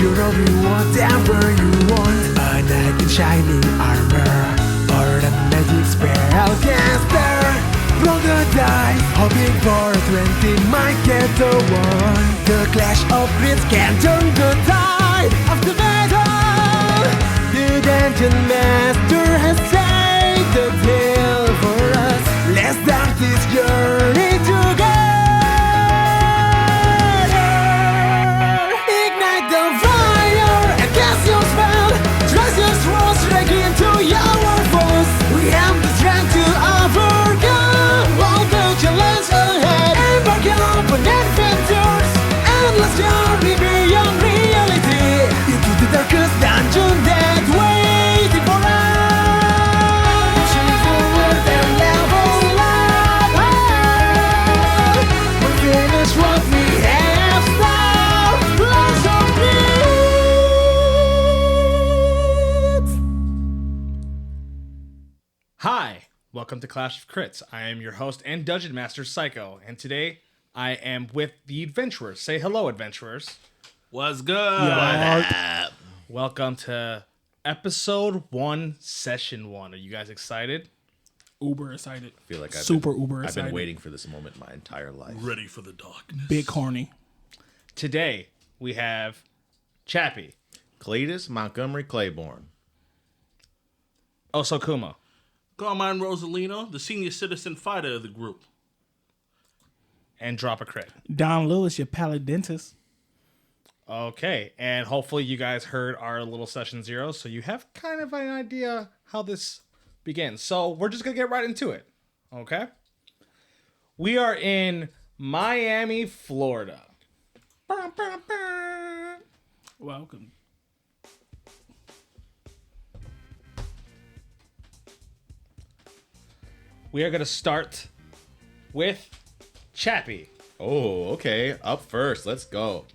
You'll be whatever you want. A knight in shining armor, or a magic spell caster. Roll the dice, hoping for a 20 might get the one. The clash of grids can turn the tide of the battle. The dungeon master has saved the tale for us. Let's start this journey together. Ignite the fire and cast your spell. Trust your swords straight into your foes. We have the strength to overcome all the challenges ahead. Embark on adventures, endless journey beyond reality, into the darkest dungeon that waiting for us. Pushing forward and level up. We'll finish what we have started. Lots of it. Hi, welcome to Clash of Crits. I am your host and Dungeon Master, Psycho, and today I am with the adventurers. Say hello, adventurers. What's good? Welcome to episode 1, session 1. Are you guys excited? Uber excited. I feel like Super uber I've excited. been waiting for this moment my entire life. Ready for the darkness. Big horny. Today we have Chappie, Cletus Montgomery Claiborne. Osokuma, Carmine Rosalino, the senior citizen fighter of the group. and Drop a Crit. Don Lewis, your palate dentist. Okay, and hopefully you guys heard our little session 0, so you have kind of an idea how this begins. So we're just going to get right into it, okay? We are in Miami, Florida. Welcome. We are going to start with Chappie. Oh, okay. Up first. Let's go.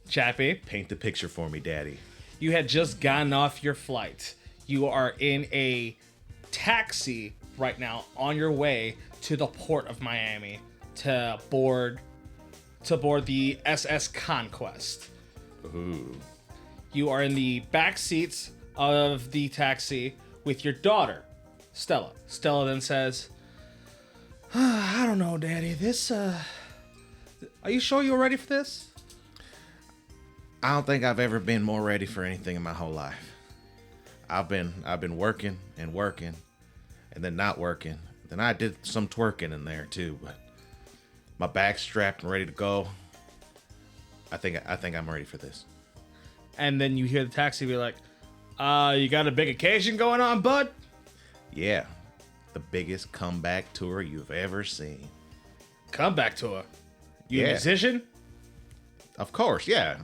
Chappie, Paint the picture for me, Daddy. you had just gotten off your flight. You are in a taxi right now on your way to the port of Miami to board the SS Conquest. Ooh. You are in the back seats of the taxi with your daughter, Stella. Stella then says, I don't know, Daddy. Are you sure you're ready for this? I don't think I've ever been more ready for anything in my whole life. I've been working and working and then not working. Then I did some twerking in there too, but my back's strapped and ready to go. I think I'm ready for this. And then you hear the taxi be like, you got a big occasion going on, bud? Yeah. The biggest comeback tour you've ever seen. Comeback tour. You a Yeah. musician? Of course, yeah.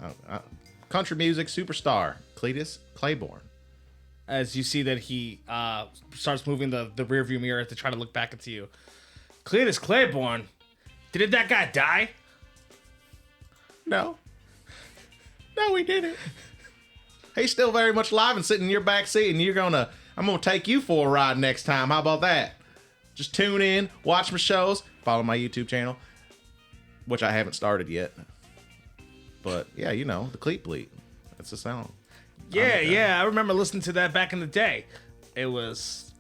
Country music superstar, Cletus Claiborne. As you see that he starts moving the rearview mirror to try to look back at you. Cletus Claiborne? Did that guy die? No, he didn't. He's still very much alive and sitting in your back seat, and I'm gonna take you for a ride next time. How about that? Just tune in, watch my shows, follow my YouTube channel, which I haven't started yet. But yeah, you know, the Cleat Bleat. That's the song. Yeah, I remember listening to that back in the day. It was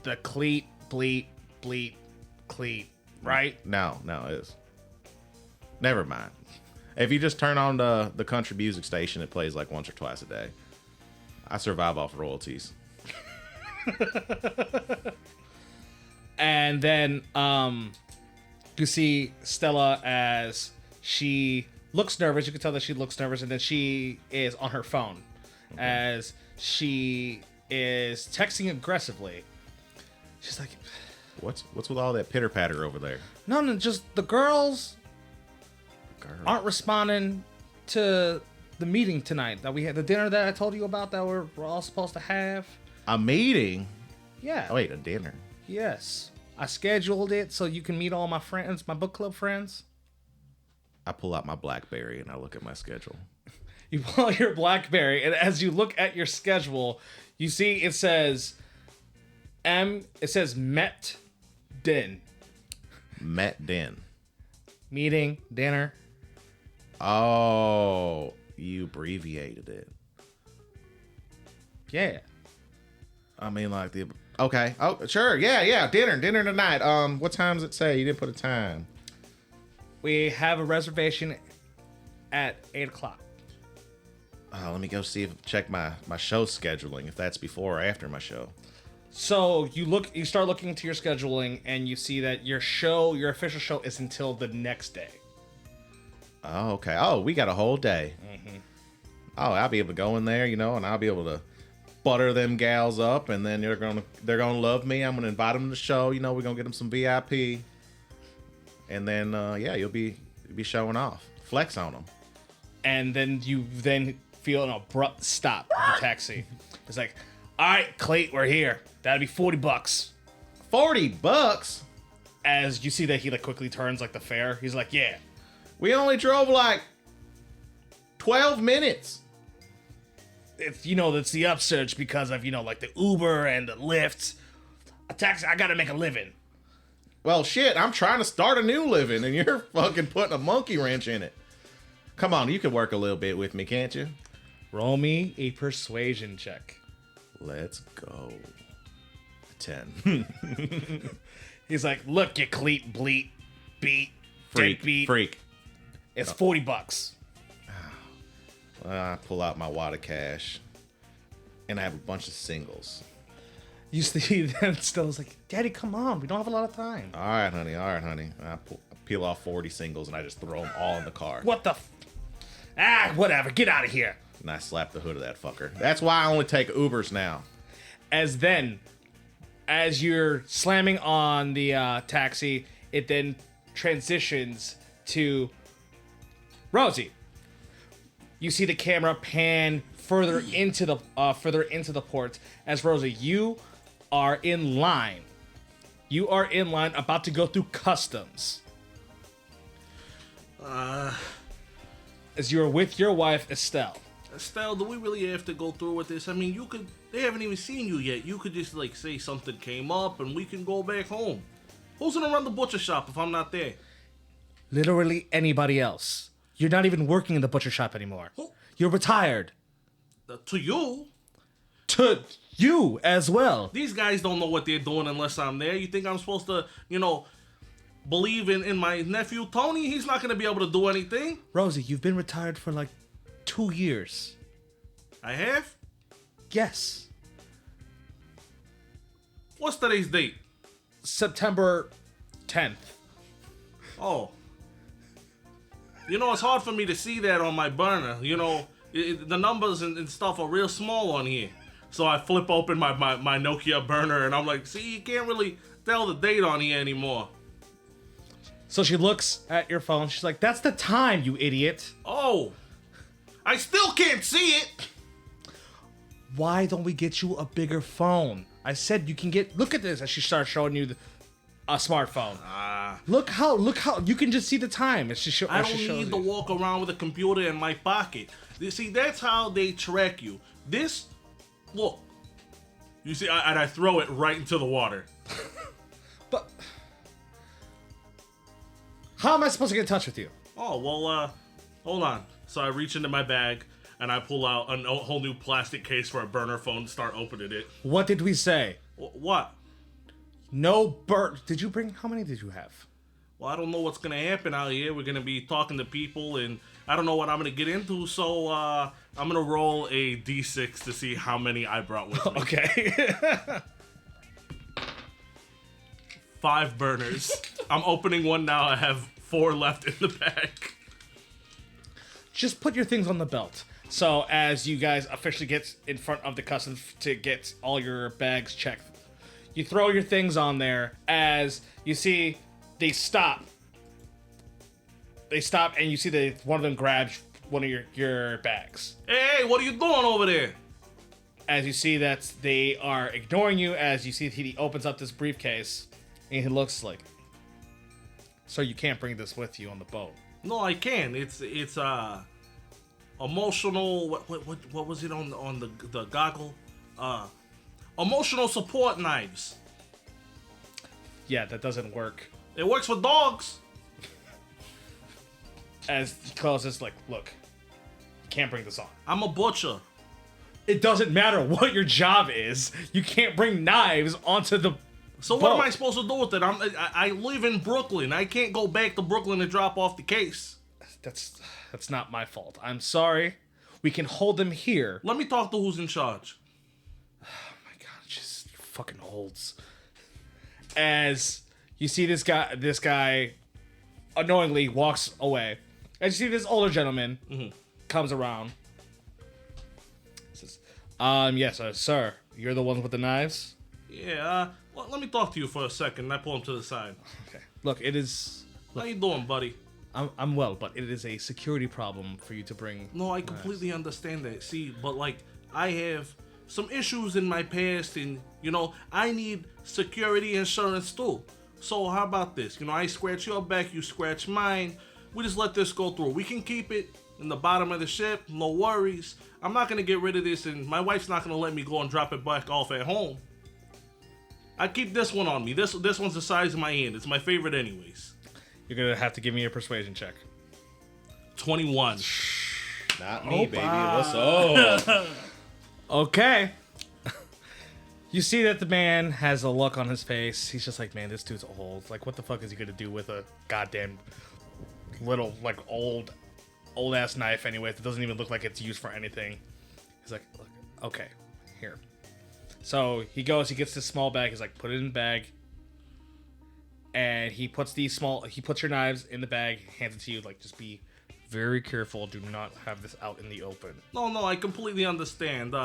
the Cleat, Bleat, Cleat, right? No, it's never mind. If you just turn on the country music station, it plays like once or twice a day. I survive off royalties. And then you see Stella as she looks nervous. You can tell that she looks nervous, and then she is on her phone as she is texting aggressively. She's like, What's with all that pitter patter over there? no, just the girls aren't responding to the meeting tonight that we had, the dinner that I told you about that we're all supposed to have. A meeting? Yeah. Oh wait, a dinner. Yes. I scheduled it so you can meet all my friends, my book club friends. I pull out my BlackBerry and I look at my schedule. You pull out your BlackBerry, and as you look at your schedule, you see it says Met Din. Met Den. Meeting, dinner. Oh, You abbreviated it. Yeah. I mean, like the okay. Oh, sure. Yeah. Dinner tonight. What time does it say? You didn't put a time. We have a reservation at 8 o'clock. Let me go see check my show scheduling if that's before or after my show. So you start looking into your scheduling, and you see that your official show is until the next day. Oh, okay. Oh, we got a whole day. Mm-hmm. Oh, I'll be able to go in there, and I'll be able to butter them gals up, and then they're gonna love me. I'm gonna invite them to the show. We're gonna get them some VIP, and then you'll be showing off, flex on them. And then you feel an abrupt stop of the taxi. It's like, all right, Clayt, we're here. That'd be $40. $40? As you see that he quickly turns the fare. He's like, yeah. We only drove 12 minutes. It's it's the upsurge because of the Uber and the Lyft. A taxi, I gotta make a living. Well, shit, I'm trying to start a new living, and you're fucking putting a monkey wrench in it. Come on, you can work a little bit with me, can't you? Roll me a persuasion check. Let's go. 10. He's like, look, you cleat, bleat, beat, deadbeat. Freak. It's $40. I pull out my wad of cash, and I have a bunch of singles. You see them still like, Daddy, come on, we don't have a lot of time. All right, honey. I peel off 40 singles, and I just throw them all in the car. What the whatever, get out of here. And I slap the hood of that fucker. That's why I only take Ubers now. As you're slamming on the taxi, it then transitions to Rosie. You see the camera pan further into the port as Rosie, you are in line. You are in line, about to go through customs. As you are with your wife, Estelle. Estelle, do we really have to go through with this? I mean, they haven't even seen you yet. You could just say something came up and we can go back home. Who's gonna run the butcher shop if I'm not there? Literally anybody else. You're not even working in the butcher shop anymore. Who? You're retired. To you? To you as well. These guys don't know what they're doing unless I'm there. You think I'm supposed to, believe in my nephew Tony? He's not gonna be able to do anything. Rosie, you've been retired for 2 years. I have? Yes. What's today's date? September 10th. Oh. It's hard for me to see that on my burner. The numbers and stuff are real small on here. So I flip open my Nokia burner and I'm like, see, you can't really tell the date on here anymore. So she looks at your phone. She's like, that's the time, you idiot. Oh. I still can't see it. Why don't we get you a bigger phone? I said you can look at this as she starts showing you a smartphone. Look how you can just see the time. I don't need to walk around with a computer in my pocket. You see, that's how they track you. Look. You see, and I throw it right into the water. But how am I supposed to get in touch with you? Oh, well, hold on. So I reach into my bag and I pull out a whole new plastic case for a burner phone, start opening it. What did we say? What? No Did you bring, how many did you have? Well, I don't know what's going to happen out here. We're going to be talking to people and I don't know what I'm going to get into. So I'm going to roll a D6 to see how many I brought with me. Okay. 5 burners. I'm opening one now. I have 4 left in the bag. Just put your things on the belt. So as you guys officially get in front of the customs to get all your bags checked, you throw your things on there. As you see, they stop. And you see that one of them grabs one of your bags. Hey, what are you doing over there? As you see that they are ignoring you, as you see that he opens up this briefcase, and he looks like, "Sir, you can't bring this with you on the boat." No, I can. It's emotional. What was it on the goggle? Emotional support knives. Yeah, that doesn't work. It works for dogs. As he closes, like, look, can't bring this on. I'm a butcher. It doesn't matter what your job is. You can't bring knives onto the So what am I supposed to do with it? I live in Brooklyn. I can't go back to Brooklyn and drop off the case. That's not my fault. I'm sorry. We can hold them here. Let me talk to who's in charge. Oh my god, just fucking holds. As you see this guy annoyingly walks away. As you see this older gentleman comes around. Says, yes, sir. You're the one with the knives? Yeah, well, let me talk to you for a second. I pull him to the side. Okay. Look, it is... How you doing, buddy? I'm well, but it is a security problem for you to bring... No, I completely understand that. See, but like, I have some issues in my past, and, you know, I need security insurance too. So how about this? You know, I scratch your back, you scratch mine. We just let this go through. We can keep it in the bottom of the ship, no worries. I'm not gonna get rid of this, and my wife's not gonna let me go and drop it back off at home. I keep this one on me. This one's the size of my hand. It's my favorite anyways. You're gonna have to give me a persuasion check. 21. Not me, baby. What's up? Okay. You see that the man has a look on his face. He's just like, man, this dude's old. Like, what the fuck is he gonna do with a goddamn little, like, old ass knife anyway? That doesn't even look like it's used for anything. He's like, look, okay, here. So he goes, he gets this small bag. He's like, put it in the bag. And he puts your knives in the bag, hands it to you. Like, just be very careful. Do not have this out in the open. No, I completely understand.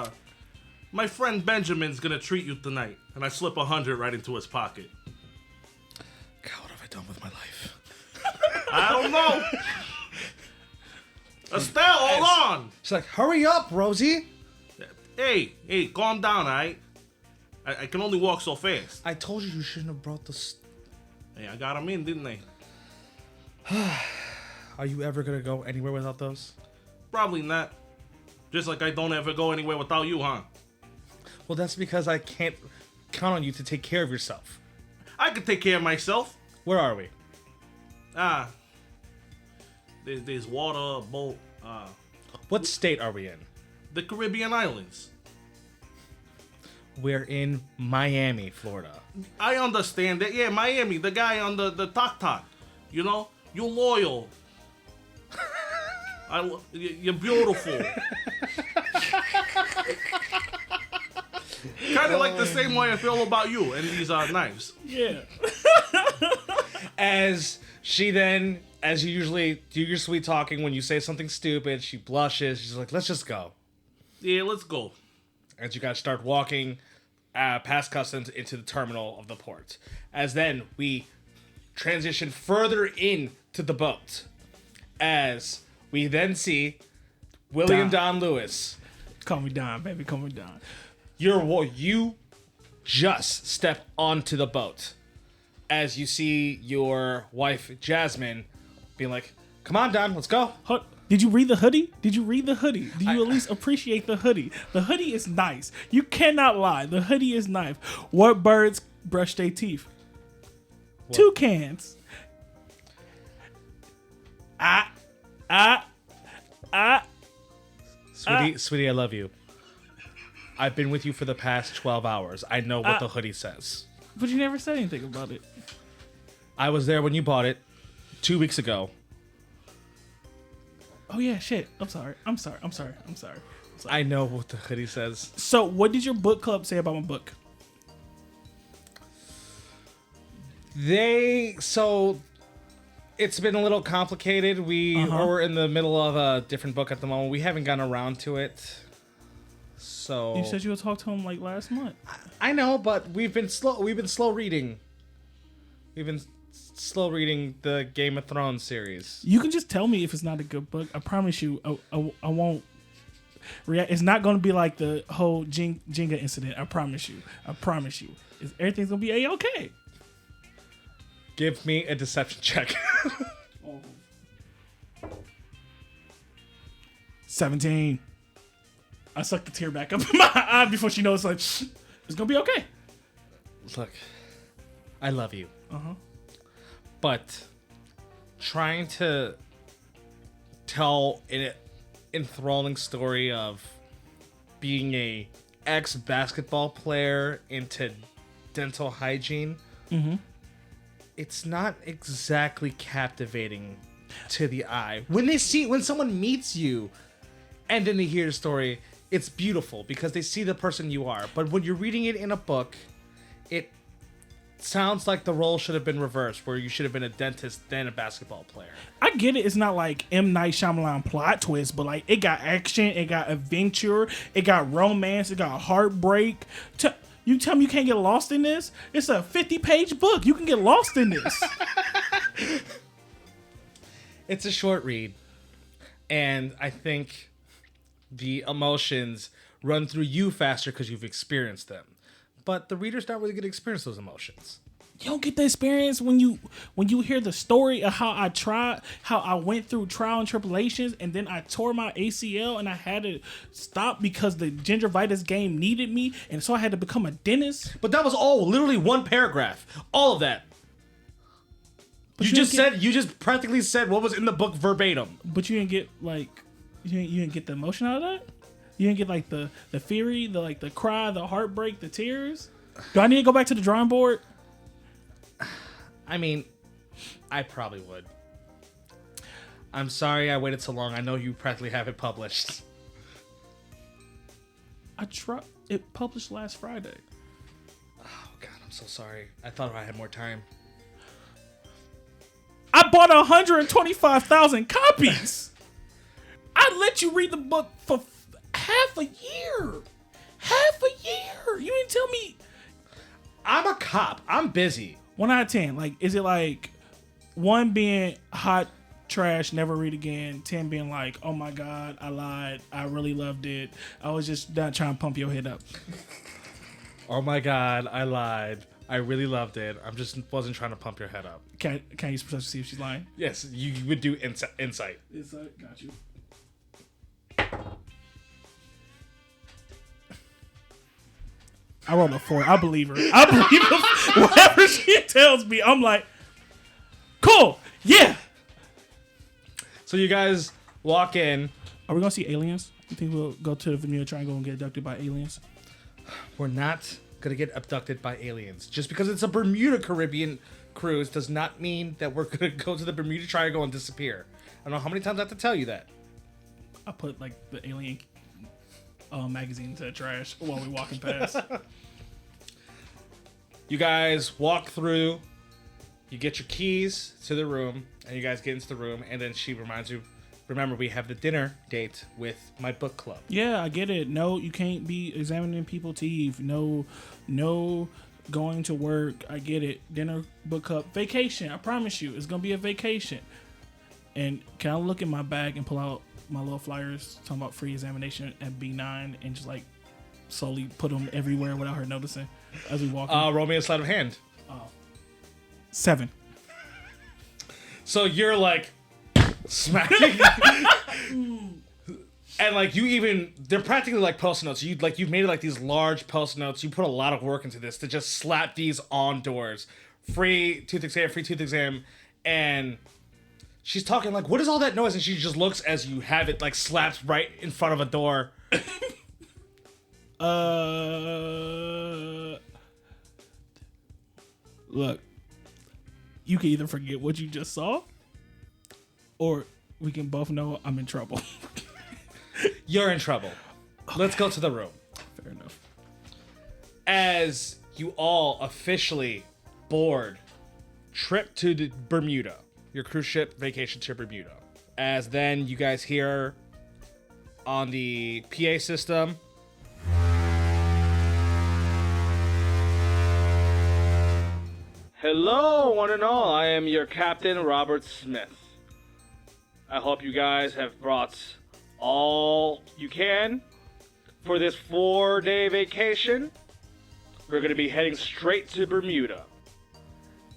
My friend Benjamin's gonna treat you tonight. And I slip 100 right into his pocket. God, what have I done with my life? I don't know. Estelle, hold on. She's like, hurry up, Rosie. Hey, calm down, alright? I can only walk so fast. I told you shouldn't have brought this. Hey, I got him in, didn't I? Are you ever gonna go anywhere without those? Probably not. Just like I don't ever go anywhere without you, huh? Well, that's because I can't count on you to take care of yourself. I can take care of myself. Where are we? There's water, a boat, What state are we in? the Caribbean islands. We're in Miami, Florida. I understand that. Yeah, Miami, the guy on the tok. You know, you're loyal. You're beautiful. Kind of like the same way I feel about you and these knives. Yeah. As she then, as you usually do your sweet talking, when you say something stupid, she blushes. She's like, let's just go. Yeah, let's go. As you guys start walking past customs into the terminal of the port. As then we transition further into the boat. As we then see William Don Lewis. Call me Don, baby. Call me Don. You just step onto the boat. As you see your wife, Jasmine, being like, come on, Don, let's go. Did you read the hoodie? Do you at least appreciate the hoodie? The hoodie is nice. You cannot lie. The hoodie is nice. What birds brush their teeth? What? Toucans. Sweetie, I love you. I've been with you for the past 12 hours. I know what the hoodie says. But you never said anything about it. I was there when you bought it 2 weeks ago. Oh yeah, shit. I'm sorry. I know what the hoodie says. So, what did your book club say about my book? It's been a little complicated. We're in the middle of a different book at the moment. We haven't gotten around to it. So You said you would talk to him like last month. I know, but we've been slow reading. We've been slow reading the Game of Thrones series. You can just tell me if it's not a good book. I promise you, I won't react. It's not going to be like the whole Jenga incident. I promise you. Everything's going to be A-okay. Give me a deception check. 17. I sucked the tear back up in my eye before she knows, like, it's going to be okay. Look, I love you. Uh-huh. But trying to tell enthralling story of being a ex-basketball player into dental hygiene, it's not exactly captivating to the eye. When someone meets you and then they hear the story, it's beautiful because they see the person you are. But when you're reading it in a book, it sounds like the role should have been reversed, where you should have been a dentist then a basketball player. I get it. It's not like M. Night Shyamalan plot twist, but like it got action, it got adventure, it got romance, it got heartbreak. You tell me you can't get lost in this? It's a 50-page book. You can get lost in this. It's a short read, and I think the emotions run through you faster because you've experienced them. But the reader's not really going to experience those emotions. You don't get the experience when you hear the story of how I went through trial and tribulations, and then I tore my ACL and I had to stop because the gingivitis game needed me, and so I had to become a dentist. But that was all literally one paragraph. All of that. But You just practically said what was in the book verbatim. But you didn't get you didn't get the emotion out of that? You didn't get like the fury, the cry, the heartbreak, the tears? Do I need to go back to the drawing board? I mean, I probably would. I'm sorry I waited so long. I know you practically have it published. It published last Friday. Oh God, I'm so sorry. I thought I had more time. I bought 125,000 copies. I let you read the book for half a year. You didn't tell me. I'm a cop. I'm busy. 1 out of 10. Like, is it like 1 being hot trash, never read again, 10 being like, oh my God, I lied, I really loved it, I was just not trying to pump your head up? Oh my God, I lied. I really loved it. I just wasn't trying to pump your head up. Can I use perception to see if she's lying? Yes, you would do insight. Insight, got you. I rolled a 4. I believe her. Whatever she tells me, I'm like, cool, yeah. So you guys walk in. Are we gonna see aliens? You think we'll go to the Bermuda Triangle and get abducted by aliens? We're not gonna get abducted by aliens. Just because it's a Bermuda Caribbean cruise does not mean that we're gonna go to the Bermuda Triangle and disappear. I don't know how many times I have to tell you that. I put like the alien magazine to the trash while we're walking past. You guys walk through. You get your keys to the room, and you guys get into the room, and then she reminds you, remember, we have the dinner date with my book club. Yeah, I get it. No, you can't be examining people's teeth. No going to work. I get it. Dinner, book club, vacation. I promise you, it's going to be a vacation. And can I look in my bag and pull out my little flyers talking about free examination at B9 and just like slowly put them everywhere without her noticing as we walk in? Roll me a sleight of hand. 7. So you're like smacking, and like they're practically like post-it notes. You've made like these large post-it notes. You put a lot of work into this to just slap these on doors. Free tooth exam, and she's talking like, what is all that noise? And she just looks as you have it like slapped right in front of a door. Look, you can either forget what you just saw, or we can both know I'm in trouble. You're in trouble. Let's go to the room. Fair enough. As you all officially board trip to the Bermuda, your cruise ship vacation to Bermuda. As then you guys hear on the PA system, hello, one and all. I am your captain, Robert Smith. I hope you guys have brought all you can for this 4-day vacation. We're going to be heading straight to Bermuda.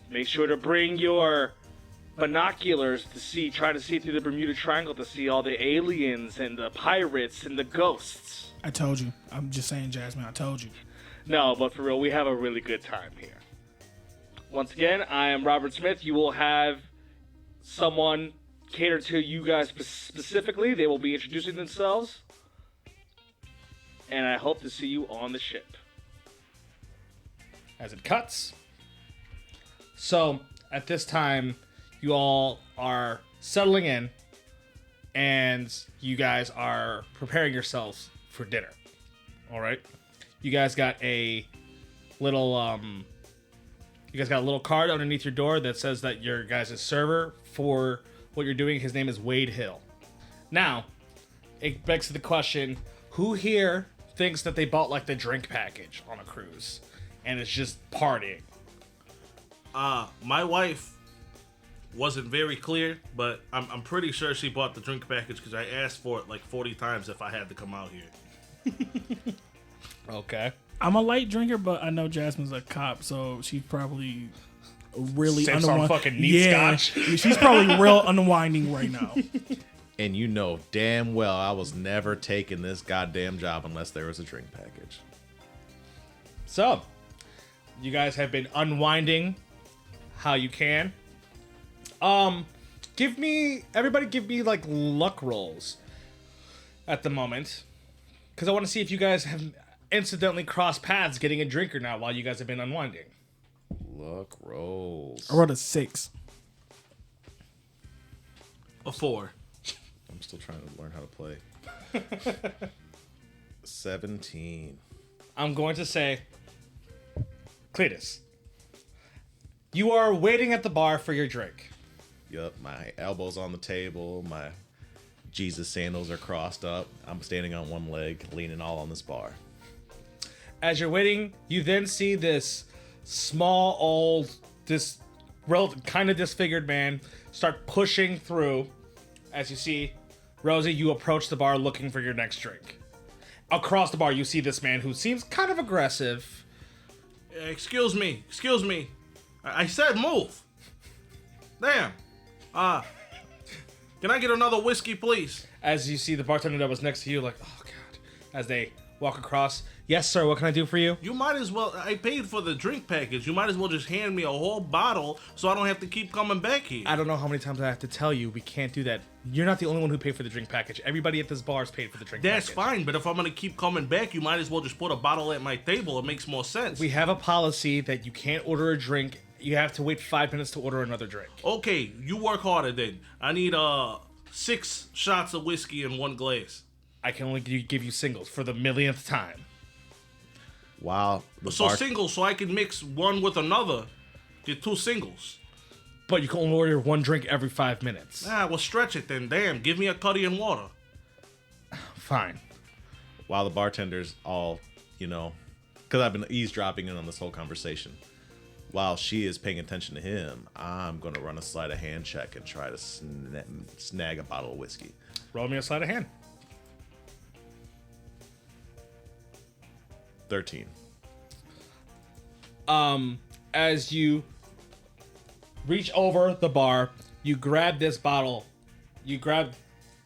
Make sure to bring your binoculars to try to see through the Bermuda Triangle to see all the aliens and the pirates and the ghosts. I told you. I'm just saying, Jasmine, I told you. No, but for real, we have a really good time here. Once again, I am Robert Smith. You will have someone cater to you guys specifically. They will be introducing themselves. And I hope to see you on the ship. As it cuts. So, at this time, you all are settling in. And you guys are preparing yourselves for dinner. Alright? You guys got a little, card underneath your door that says that your guys' server for what you're doing, his name is Wade Hill. Now, it begs to the question, who here thinks that they bought like the drink package on a cruise and it's just partying? My wife wasn't very clear, but I'm pretty sure she bought the drink package because I asked for it like 40 times if I had to come out here. Okay. I'm a light drinker, but I know Jasmine's a cop, so she's probably really Sips on fucking neat scotch. She's probably real unwinding right now. And you know damn well I was never taking this goddamn job unless there was a drink package. So, you guys have been unwinding how you can. Everybody give me like luck rolls at the moment. Because I want to see if you guys have incidentally crossed paths getting a drink or not while you guys have been unwinding. Luck rolls. I rolled a 6. A 4. I'm still trying to learn how to play. 17. I'm going to say, Cletus, you are waiting at the bar for your drink. Yup, my elbows on the table, my Jesus sandals are crossed up. I'm standing on one leg, leaning all on this bar. As you're waiting, you then see this small, old, kind of disfigured man start pushing through. As you see, Rosie, you approach the bar looking for your next drink. Across the bar, you see this man who seems kind of aggressive. Excuse me. I said move. Damn. Can I get another whiskey, please? As you see the bartender that was next to you, like, oh god. As they walk across, yes sir, what can I do for you? You might as well, I paid for the drink package. You might as well just hand me a whole bottle so I don't have to keep coming back here. I don't know how many times I have to tell you, we can't do that. You're not the only one who paid for the drink package. Everybody at this bar is paid for the drink package. That's fine, but if I'm gonna keep coming back, you might as well just put a bottle at my table. It makes more sense. We have a policy that you can't order a drink. You have to wait 5 minutes to order another drink. Okay, you work harder then. I need 6 shots of whiskey in 1 glass. I can only give you singles for the millionth time. Wow. Singles, so I can mix one with another. Get 2 singles. But you can only order 1 drink every 5 minutes. Well, stretch it then. Damn, give me a cutty and water. Fine. While the bartender's all, because I've been eavesdropping in on this whole conversation. While she is paying attention to him, I'm going to run a sleight of hand check and try to snag a bottle of whiskey. Roll me a sleight of hand. 13. As you reach over the bar, you grab this bottle. You grab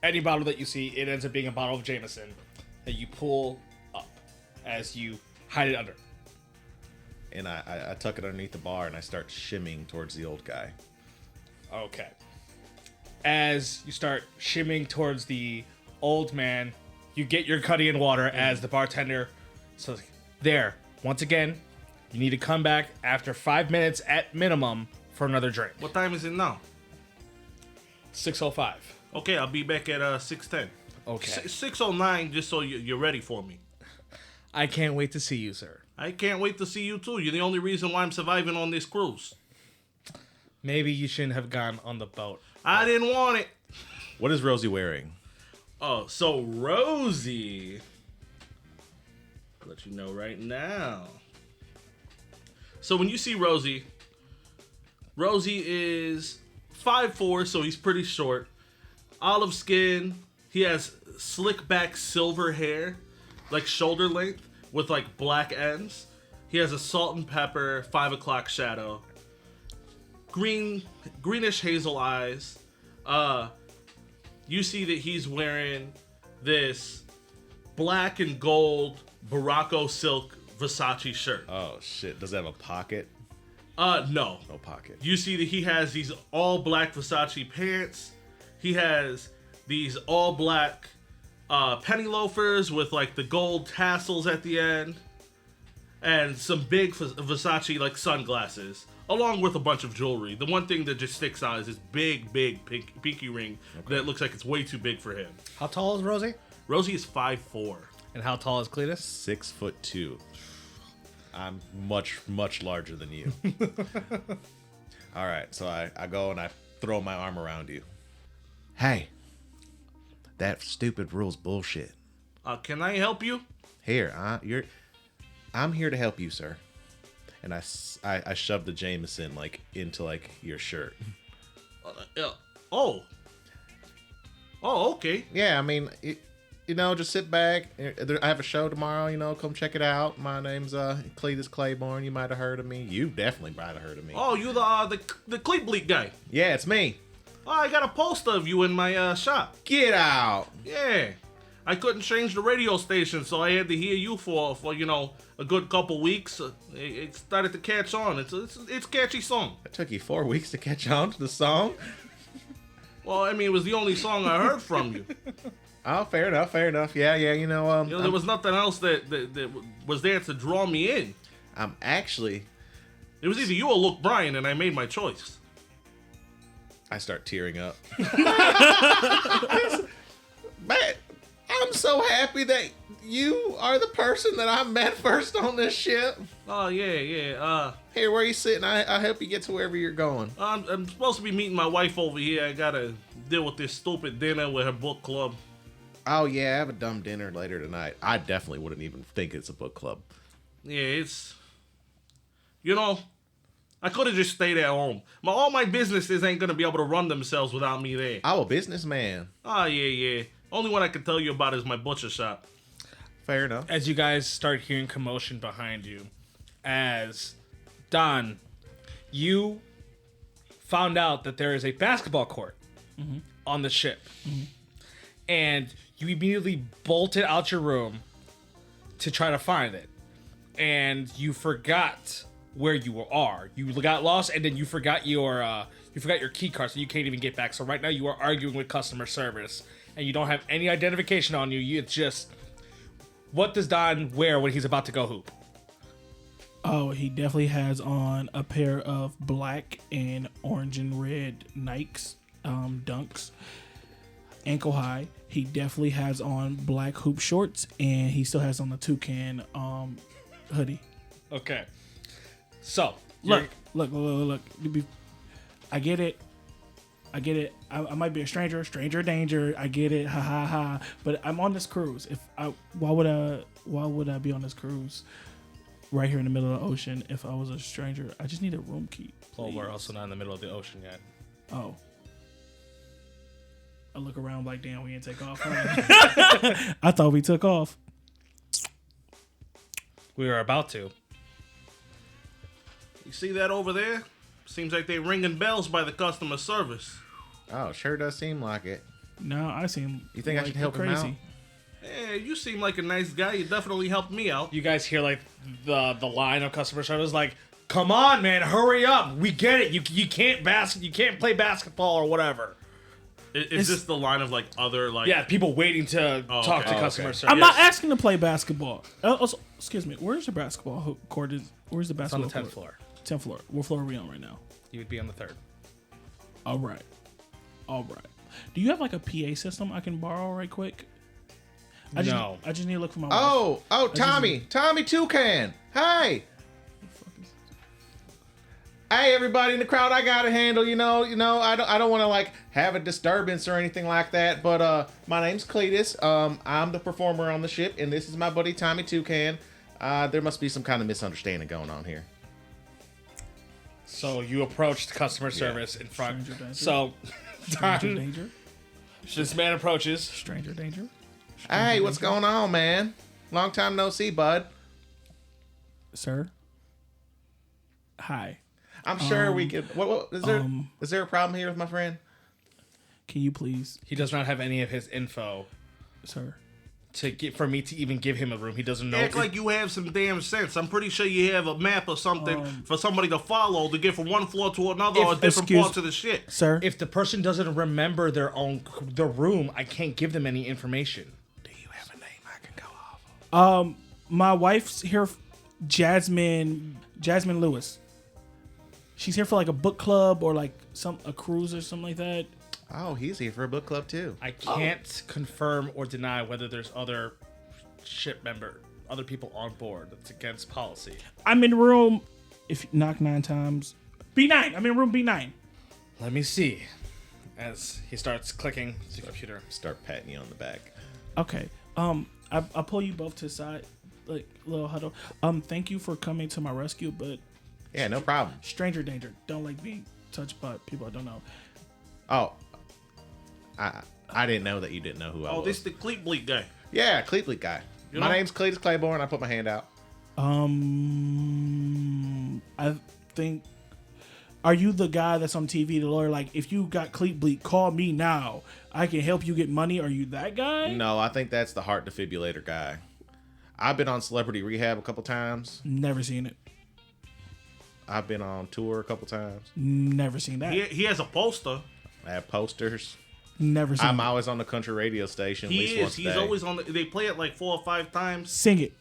any bottle that you see. It ends up being a bottle of Jameson that you pull up as you hide it under. And I tuck it underneath the bar and I start shimming towards the old guy. Okay. As you start shimming towards the old man, you get your cutty and water as the bartender says, there, once again, you need to come back after 5 minutes at minimum for another drink. What time is it now? 6:05. Okay, I'll be back at 6:10. Okay. 6:09, just so you're ready for me. I can't wait to see you, sir. I can't wait to see you too. You're the only reason why I'm surviving on this cruise. Maybe you shouldn't have gone on the boat. I didn't want it. What is Rosie wearing? Oh, so Rosie. I'll let you know right now. So when you see Rosie is 5'4", so he's pretty short. Olive skin. He has slick back silver hair, like shoulder length, with like black ends. He has a salt and pepper 5 o'clock shadow. Greenish hazel eyes. You see that he's wearing this black and gold Baracco silk Versace shirt. Oh shit! Does it have a pocket? No. No pocket. You see that he has these all black Versace pants. he has these all black penny loafers with like the gold tassels at the end, and some big Versace like sunglasses, along with a bunch of jewelry. The one thing that just sticks out is this big pinky ring that looks like it's way too big for him. How tall is Rosie? Rosie is 5'4". And how tall is Cletus? 6'2". I'm much larger than you. All right, so I go and I throw my arm around you. Hey, that stupid rule's bullshit. Can I help you? Here, I'm here to help you, sir. And I shove the Jameson like into like your shirt. Oh, okay. Yeah, I mean, just sit back. I have a show tomorrow. Come check it out. My name's Cletus Claiborne. You might have heard of me. You definitely might have heard of me. Oh, you the Cleat Bleak guy. Yeah, it's me. Oh, I got a poster of you in my shop. Get out. Yeah. I couldn't change the radio station, so I had to hear you for a good couple weeks. It started to catch on. It's a catchy song. It took you 4 weeks to catch on to the song. Well, I mean, it was the only song I heard from you. Oh, fair enough. Yeah. There was nothing else that was there to draw me in. I'm actually. It was either you or Luke Bryan, and I made my choice. I start tearing up. Man, I'm so happy that you are the person that I met first on this ship. Oh, yeah. Here, where you sitting? I hope you get to wherever you're going. I'm supposed to be meeting my wife over here. I gotta deal with this stupid dinner with her book club. Oh, yeah, I have a dumb dinner later tonight. I definitely wouldn't even think it's a book club. Yeah, it's... I could have just stayed at home. All my businesses ain't gonna be able to run themselves without me there. I'm a businessman. Oh, yeah. Only one I can tell you about is my butcher shop. Fair enough. As you guys start hearing commotion behind you, as Don, you found out that there is a basketball court on the ship. And you immediately bolted out your room to try to find it. And you forgot where you are. You got lost, and then you forgot your key card, so you can't even get back. So right now you are arguing with customer service, and you don't have any identification on you. It's just, what does Don wear when he's about to go hoop? Oh, he definitely has on a pair of black and orange and red Nikes, Dunks, ankle high. He definitely has on black hoop shorts, and he still has on the toucan hoodie. Okay. So, Look. I get it. I might be a stranger danger. I get it. Ha ha ha. But I'm on this cruise. Why would I be on this cruise right here in the middle of the ocean if I was a stranger? I just need a room key. well, we're also not in the middle of the ocean yet. Oh. I look around like, damn, we didn't take off. Huh? I thought we took off. We were about to. You see that over there? Seems like they ringing bells by the customer service. Oh, sure does seem like it. No, I seem. You think I should help him out? Hey, you seem like a nice guy. You definitely helped me out. You guys hear like the line of customer service like, "Come on, man, hurry up. We get it. You can't play basketball or whatever." Is this the line of like other like? Yeah, people waiting to talk to customer service. I'm not asking to play basketball. Also, excuse me. Where's the basketball court? Where's the It's on basketball the 10th court? floor. 10th floor. What floor are we on right now? You would be on the 3rd. All right. Do you have like a PA system I can borrow right quick? I just need to look for my wife. Oh, Tommy Toucan. Hey. Hey, everybody in the crowd, I got a handle. I don't want to like have a disturbance or anything like that. But my name's Cletus. I'm the performer on the ship, and this is my buddy Tommy Toucan. There must be some kind of misunderstanding going on here. So you approached customer service in front. Stranger danger. So Stranger danger. this man approaches. Stranger danger. Hey, what's going on, man? Long time no see, bud. Sir. Hi. I'm sure we could. What is there a problem here with my friend? Can you please, He does not have any of his info. sir? for me to even give him a room. He doesn't know. Act like you have some damn sense. I'm pretty sure you have a map or something for somebody to follow to get from one floor to another or different parts of the shit. Sir, If the person doesn't remember their room, I can't give them any information. Do you have a name I can go off? my wife's here, Jasmine Lewis. She's here for like a book club or like a cruise or something like that. Oh, he's here for a book club too. I can't confirm or deny whether there's other people on board. That's against policy. I'm in room. If you knock 9 times, B9. I'm in room B9. Let me see. As he starts clicking the computer. Start patting you on the back. Okay. I'll pull you both to the side, like little huddle. Thank you for coming to my rescue, but Yeah, no problem. stranger danger. Don't like being touched by people I don't know. Oh, I didn't know that you didn't know who I Oh, was. this the Cleat Bleak guy. Yeah, Cleveland guy. You My know- name's Cletus Claiborne. I put my hand out. I think. Are you the guy that's on TV, the lawyer? Like, if you got Cleat Bleak, call me now. I can help you get money. Are you that guy? No, I think that's the heart defibrillator guy. I've been on Celebrity Rehab a couple times. Never seen it. I've been on tour a couple times. Never seen that. He has a poster. I have posters. Never seen I'm it. always on the country radio station. At He least is. once a He's day. always on. They play it like 4 or 5 times. Sing it.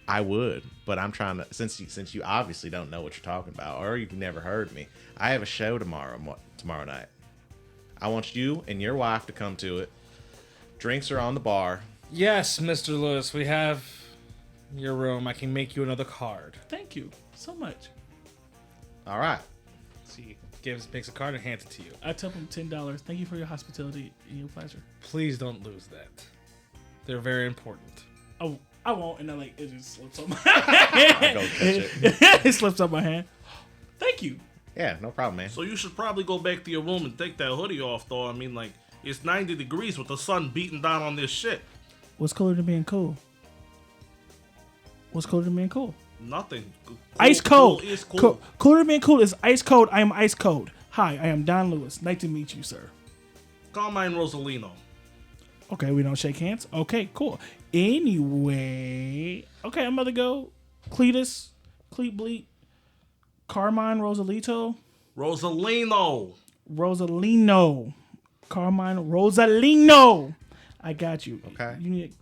I would, but I'm trying to. Since you obviously don't know what you're talking about, or you've never heard me, I have a show tomorrow night. I want you and your wife to come to it. Drinks are on the bar. Yes, Mr. Lewis, we have your room. I can make you another card. Thank you so much. All right. See, makes a card and hands it to you. I tip him $10. Thank you for your hospitality and your pleasure. Please don't lose that. They're very important. Oh, I won't. And then like it just slips on my I'll go catch it. it slips on my hand. Thank you. Yeah, no problem, man. So you should probably go back to your room and take that hoodie off, though. I mean, like, it's 90 degrees with the sun beating down on this shit. What's cooler than being cool? What's cooler than being cool? Nothing. Ice cold. Cool is cool. Cooler than being cool is ice cold. I am ice cold. Hi, I am Don Lewis. Nice to meet you, sir. Carmine Rosalino. Okay, we don't shake hands. Okay, cool. Anyway, okay, I'm about to go. Cletus, Cleat Bleak, Carmine Rosalito, Rosalino. Rosalino, Carmine Rosalino. I got you. Okay. You need.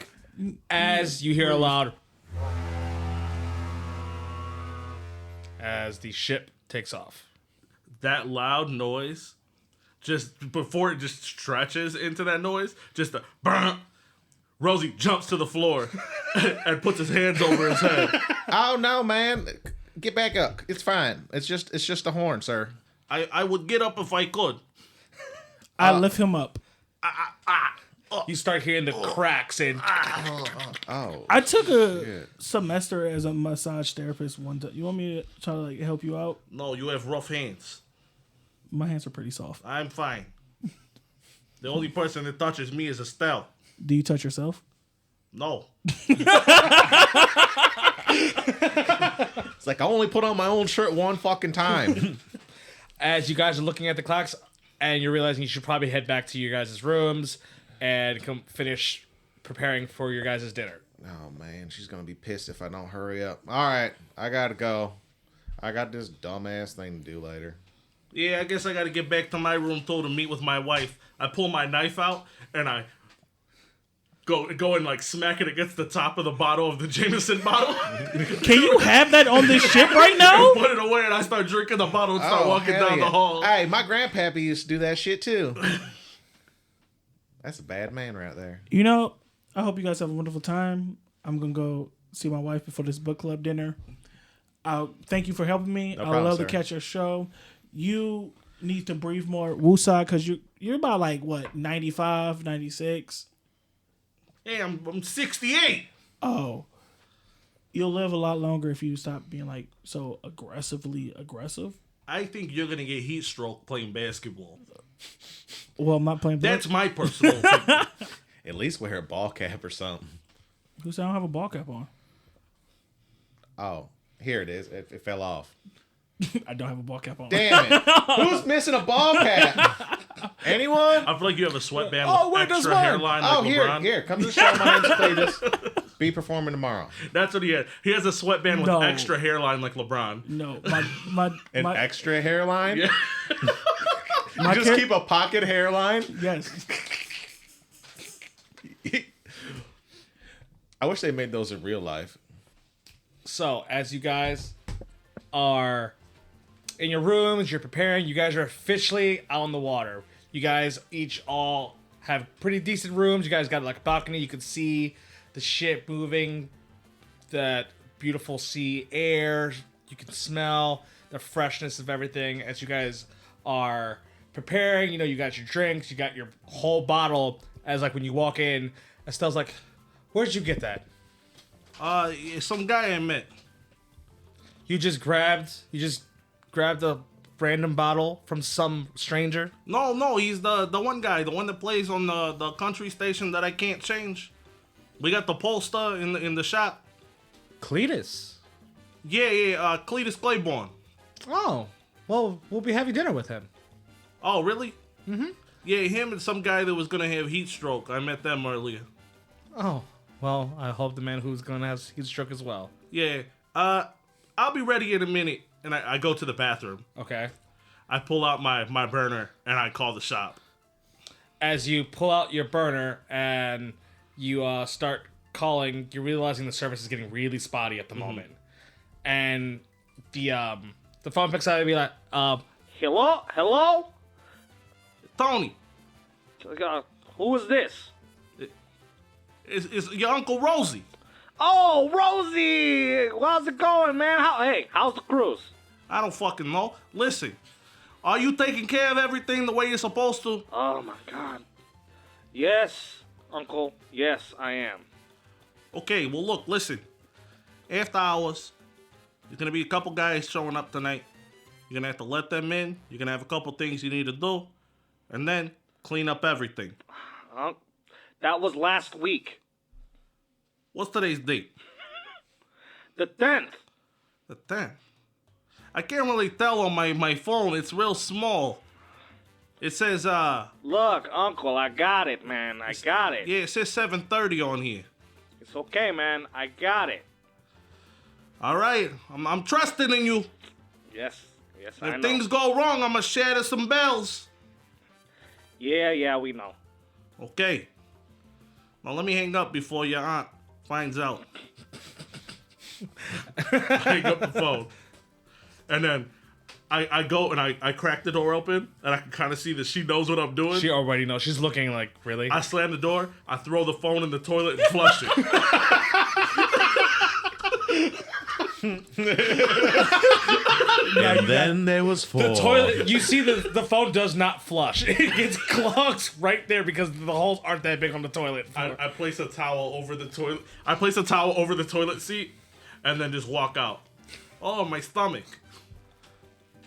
As you hear a loud as the ship takes off. That loud noise, just before it just stretches into that noise, just a burn. Rosie jumps to the floor and puts his hands over his head. Oh no, man! Get back up. It's fine. It's just a horn, sir. I would get up if I could. I lift him up. You start hearing the cracks and Oh, I took a semester as a massage therapist one time. You want me to try to like help you out? No, you have rough hands. My hands are pretty soft. I'm fine. The only person that touches me is Estelle. Do you touch yourself? No. it's like I only put on my own shirt one fucking time. as you guys are looking at the clocks and you're realizing you should probably head back to your guys' rooms and finish preparing for your guys' dinner. Oh man, she's gonna be pissed if I don't hurry up. All right, I gotta go. I got this dumbass thing to do later. Yeah, I guess I gotta get back to my room too to meet with my wife. I pull my knife out and I go and like smack it against the top of the bottle of the Jameson bottle. Can you have that on this ship right now? Put it away and I start drinking the bottle and start walking hell down yeah. the hall. Hey, my grandpappy used to do that shit too. That's a bad man right there. You know, I hope you guys have a wonderful time. I'm gonna go see my wife before this book club dinner. Thank you for helping me. I problem, love sir. to catch your show. You need to breathe more woosah because you're about like what 95, 96. Hey, I'm 68. Oh, you'll live a lot longer if you stop being like so aggressively aggressive. I think you're gonna get heat stroke playing basketball. Well, I'm not playing. That's my personal opinion. At least wear a ball cap or something. Who said I don't have a ball cap on? Oh, here it is. It fell off. I don't have a ball cap on. Damn it! Who's missing a ball cap? Anyone? I feel like you have a sweatband Oh, with wait, there's extra one. hairline Oh, like here, LeBron. here. Come to the show. My name's Cletus. Be performing tomorrow. That's what he had. He has a sweatband No. with extra hairline like LeBron. No, An my extra hairline? Yeah. my Just keep a pocket hairline? yes. I wish they made those in real life. So, as you guys are in your rooms, you're preparing, you guys are officially out on the water. You guys each all have pretty decent rooms. You guys got like a balcony. You can see the ship moving, that beautiful sea air. You can smell the freshness of everything as you guys are preparing. You know, you got your drinks, you got your whole bottle. As like when you walk in, Estelle's like, "Where'd you get that?" Some guy I met. You just grabbed a random bottle from some stranger? No, he's the one guy, the one that plays on the country station that I can't change. We got the poster in the shop. Cletus. Yeah, Cletus Claiborne. Oh, well, we'll be having dinner with him. Oh, really? Mm-hmm. Yeah, him and some guy that was gonna have heat stroke. I met them earlier. Oh, well, I hope the man who's gonna have heat stroke as well. Yeah. I'll be ready in a minute. And I go to the bathroom. Okay. I pull out my burner and I call the shop. As you pull out your burner and you start calling, you're realizing the service is getting really spotty at the moment. And the phone picks up and be like, hello? Tony, Who is this? it's your Uncle Rosie. Oh, Rosie! How's it going, man? How's the cruise? I don't fucking know. Listen, are you taking care of everything the way you're supposed to? Oh, my God. Yes, Uncle. Yes, I am. Okay, well, look, listen. After hours, there's going to be a couple guys showing up tonight. You're going to have to let them in. You're going to have a couple things you need to do. And then clean up everything. That was last week. What's today's date? The 10th. The 10th. I can't really tell on my phone. It's real small. It says, Look, Uncle, I got it, man. I got it. yeah, it says 7:30 on here. It's okay, man. I got it. All right, I'm trusting in you. Yes, I If know. things go wrong, I'm gonna shatter some bells. Yeah, we know. Okay. Well, let me hang up before your aunt finds out. I hang up the phone. And then I go and I crack the door open and I can kind of see that she knows what I'm doing. She already knows. She's looking like, really? I slam the door, I throw the phone in the toilet and flush it. And then there was four. The toilet, you see the phone does not flush. It gets clogged right there because the holes aren't that big on the toilet. I place a towel over the toilet. I place a towel over the toilet seat and then just walk out. Oh, my stomach.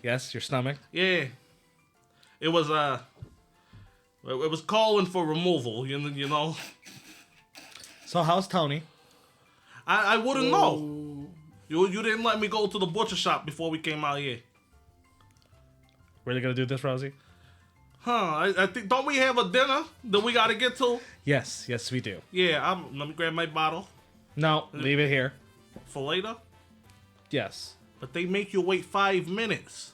Yes, your stomach. Yeah. It was calling for removal, you know. So how's Tony? I wouldn't know. You didn't let me go to the butcher shop before we came out here. Really gonna do this, Rosie? Huh, I think, don't we have a dinner that we gotta get to? Yes, we do. Yeah, let me grab my bottle No, leave it here. for later. Yes. But they make you wait 5 minutes.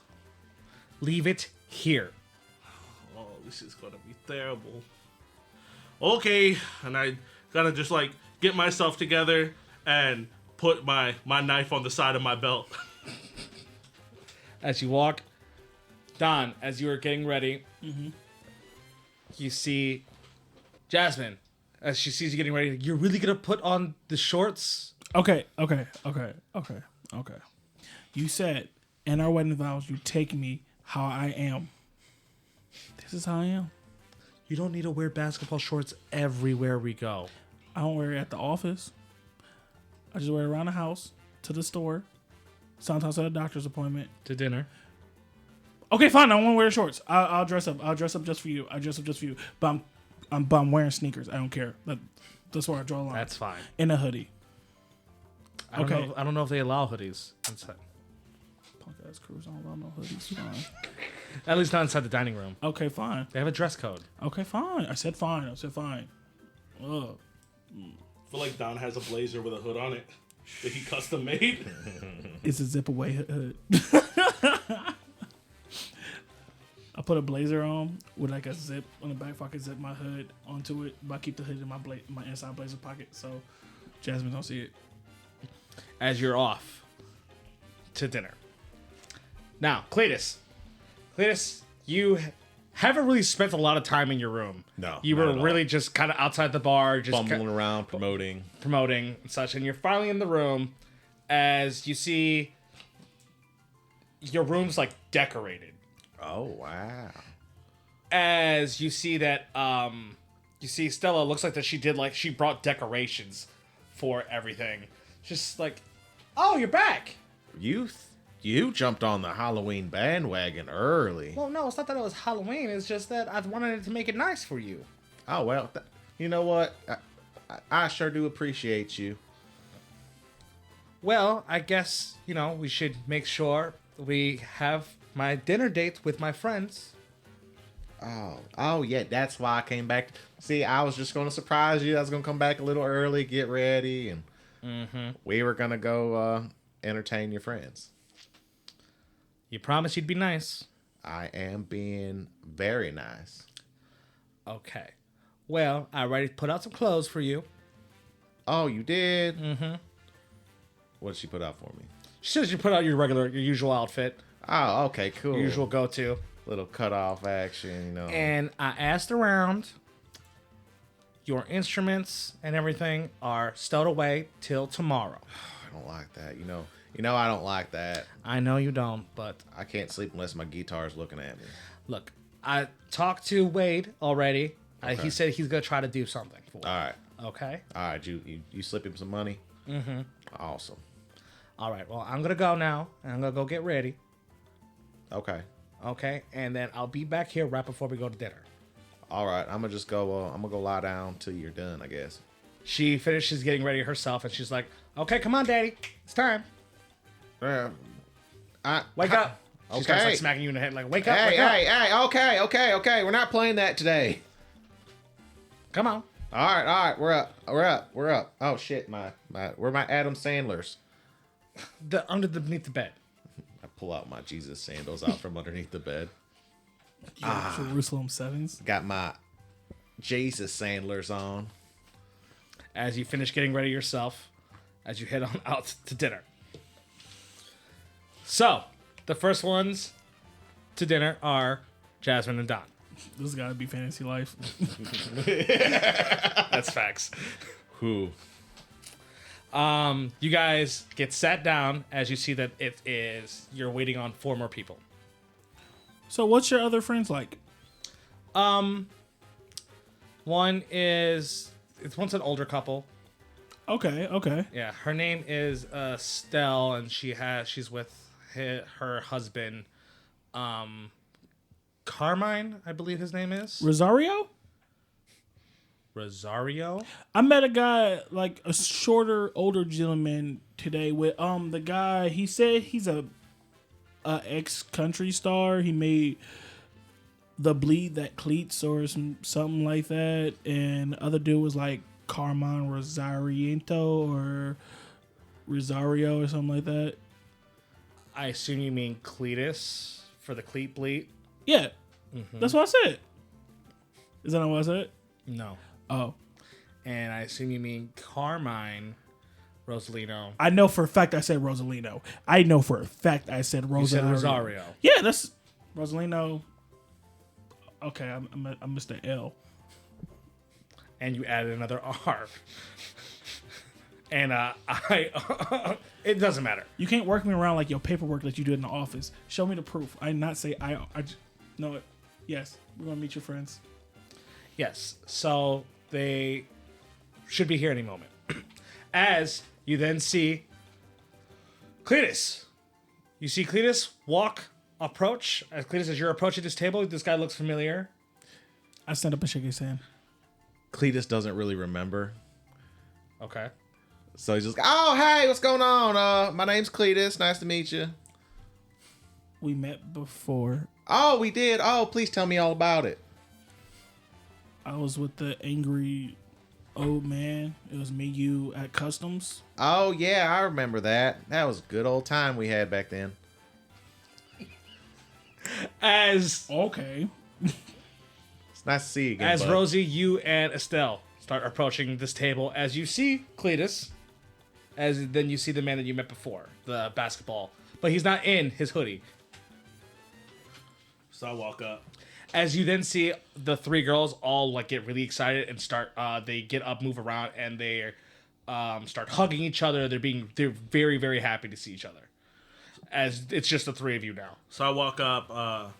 Leave it here. Oh, this is gonna be terrible. Okay, and I gotta just like get myself together and put my knife on the side of my belt. As you walk, Don, as you are getting ready, you see Jasmine. As she sees you getting ready, you're really gonna put on the shorts? Okay. You said in our wedding vows, you take me how I am. This is how I am. You don't need to wear basketball shorts everywhere we go. I don't wear it at the office. I just wear it around the house, to the store, sometimes at a doctor's appointment. To dinner. Okay, fine. I won't wear shorts. I'll dress up. I'll dress up just for you. But I'm wearing sneakers. I don't care. That's where I draw the line. That's fine. In a hoodie. I don't know if they allow hoodies inside. Punk ass crews don't allow no hoodies. Fine. At least not inside the dining room. Okay, fine. They have a dress code. Okay, fine. I said fine. Ugh. I feel like Don has a blazer with a hood on it that he custom made. It's a zip away hood. I put a blazer on with like a zip on the back pocket, zip my hood onto it, but I keep the hood in my inside blazer pocket so Jasmine don't see it. As you're off to dinner. Now, Cletus, you haven't really spent a lot of time in your room. No, You not were at all. really just kind of outside the bar, just Bumbling around, promoting. promoting and such, and you're finally in the room as you see your room's like decorated. Oh, wow. As you see that you see Stella looks like that she brought decorations for everything. Just like, oh, you're back. You jumped on the Halloween bandwagon early. Well, no, it's not that it was Halloween. It's just that I wanted to make it nice for you. Oh, well, you know what? I sure do appreciate you. Well, I guess, we should make sure we have my dinner date with my friends. Oh, yeah, that's why I came back. See, I was just going to surprise you. I was going to come back a little early, get ready, and we were going to go entertain your friends. You promised you'd be nice. I am being very nice. Okay. Well, I already put out some clothes for you. Oh, you did? Mm-hmm. What did she put out for me? She says you put out your usual outfit, Oh, okay, cool. your usual go-to. Little cutoff action, And I asked around. Your instruments and everything are stowed away till tomorrow. I don't like that. I don't like that. I know you don't, but I can't sleep unless my guitar's looking at me. look, I talked to Wade already. Okay. He said he's gonna try to do something for All right. you. Okay. All right, you slip him some money? Mm-hmm. Awesome. All right. Well, I'm gonna go now, and I'm gonna go get ready. Okay. Okay, and then I'll be back here right before we go to dinner. All right, I'm gonna just go. I'm gonna go lie down till you're done, I guess. She finishes getting ready herself, and she's like, "Okay, come on, Daddy, it's time. Wake up." She starts like smacking you in the head, like, "Wake up, wake up. Hey, okay. We're not playing that today. Come on." All right. We're up. Oh shit, where my Adam Sandlers? Beneath the bed. I pull out my Jesus sandals out from underneath the bed. Jerusalem 7s. Got my Jesus sandals on. As you finish getting ready yourself, as you head on out to dinner. So, the first ones to dinner are Jasmine and Don. This gotta be fantasy life. That's facts. Who? You guys get sat down as you see that you're waiting on 4 more people. So what's your other friends like? One's an older couple. Okay. Yeah, her name is Stell, and she's with her husband, Carmine, I believe his name is. Rosario? I met a guy, like a shorter, older gentleman today with the guy, he said he's a ex-country star. He made The Bleed That Cleats or something like that. And the other dude was like Carmine Rosariento or Rosario or something like that. I assume you mean Cletus for the cleat bleat? Yeah. That's what I said. Is that not what I said? No. Oh. And I assume you mean Carmine Rosalino. I know for a fact I said Rosalino. I know for a fact I said Rosario. You said Rosario. Yeah, that's Rosalino. Okay, I missed the L. And you added another R. And it doesn't matter. You can't work me around like your paperwork that you do in the office. Show me the proof. I did not say I just, no. Yes, we're gonna meet your friends. Yes. So they should be here any moment. As you then see Cletus. You see Cletus approach. As Cletus, as you're approaching this table, this guy looks familiar. I stand up and shake his hand. Cletus doesn't really remember. Okay. So he's just, oh, hey, what's going on? My name's Cletus. Nice to meet you. we met before. Oh, we did. Oh, please tell me all about it. I was with the angry old man. It was me, you at customs. Oh, yeah, I remember that. That was a good old time we had back then. As Okay. It's nice to see you again, as bud. Rosie, you and Estelle start approaching this table, as you see Cletus, as then you see the man that you met before, the basketball, but he's not in his hoodie. So I walk up. As you then see the three girls all like get really excited and start, they get up, move around, and they start hugging each other. They're very, very happy to see each other. As it's just the three of you now. So I walk up. I'm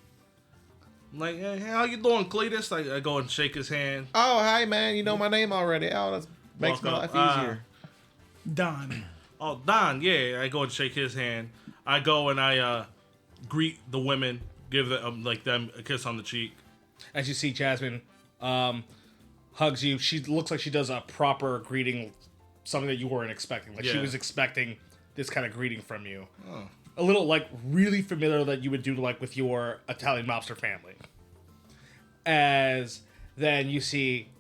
like, hey, how you doing, Cletus? I go and shake his hand. Oh, hi, man. You know my name already. Oh, that makes my Walk life up. easier. Don. Oh, Don, yeah. I go and shake his hand. I go and I greet the women, give them them a kiss on the cheek. As you see Jasmine hugs you, she looks like she does a proper greeting, something that you weren't expecting. Like she Yeah. was expecting this kind of greeting from you. A little like really familiar that you would do like with your Italian mobster family. As then you see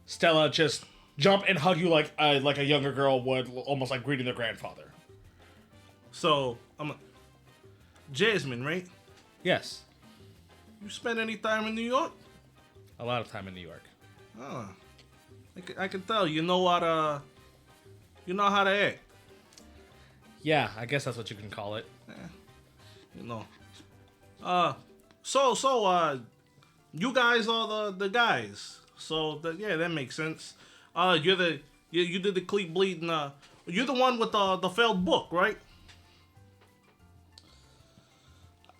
Stella just jump and hug you like a younger girl would, almost like greeting their grandfather. So I'm like, Jasmine, right? Yes, You spend any time in New York? a lot of time in New York. Oh, I can tell. You know how to act. Yeah, I guess that's what you can call it. You know. So you guys are the guys. So that makes sense. You did the cleat bleeding. You're the one with the failed book, right?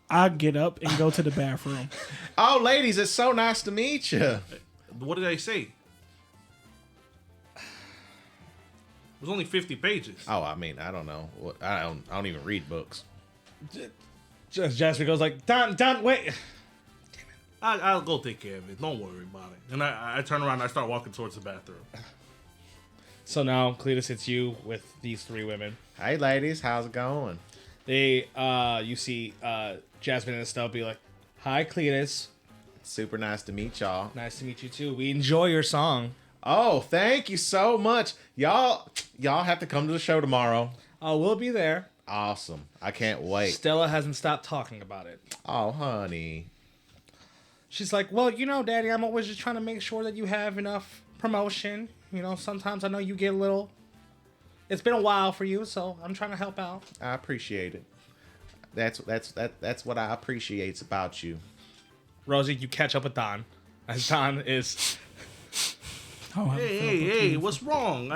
I get up and go to the bathroom. Oh, ladies, it's so nice to meet you. What did I say? It was only 50 pages. Oh, I mean, I don't know. I don't even read books. Jasmine goes like, Don, wait. I'll go take care of it. Don't worry about it. And I turn around and I start walking towards the bathroom. So now, Cletus, it's you with these three women. Hey, ladies, how's it going? They, you see, Jasmine and Estelle be like, "Hi, Cletus. Super nice to meet y'all. Nice to meet you too. We enjoy your song. Oh, thank you so much. Y'all have to come to the show tomorrow. Oh, we'll be there." Awesome. I can't wait. Stella hasn't stopped talking about it. Oh, honey. She's like, "Well, you know, Daddy, I'm always just trying to make sure that you have enough promotion. You know, sometimes I know you get a little. It's been a while for you, so I'm trying to help out." I appreciate it. That's what I appreciate about you. Rosie, you catch up with Don, as Don is. Oh, Hey, what's wrong?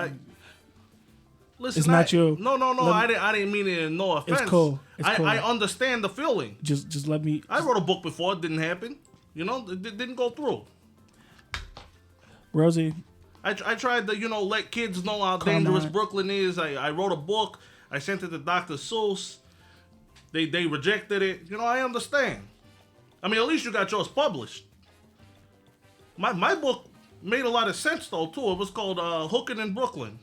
Listen, It's not you. No. I didn't mean it. No offense. cool. It's cool. I understand the feeling. Just let me. I wrote a book before. It didn't happen. You know, it didn't go through. Rosie, I tried to, let kids know how Calm dangerous down. Brooklyn is. I wrote a book. I sent it to Dr. Seuss. They rejected it. I understand. I mean, at least you got yours published. My book made a lot of sense, though, too. It was called Hooking in Brooklyn.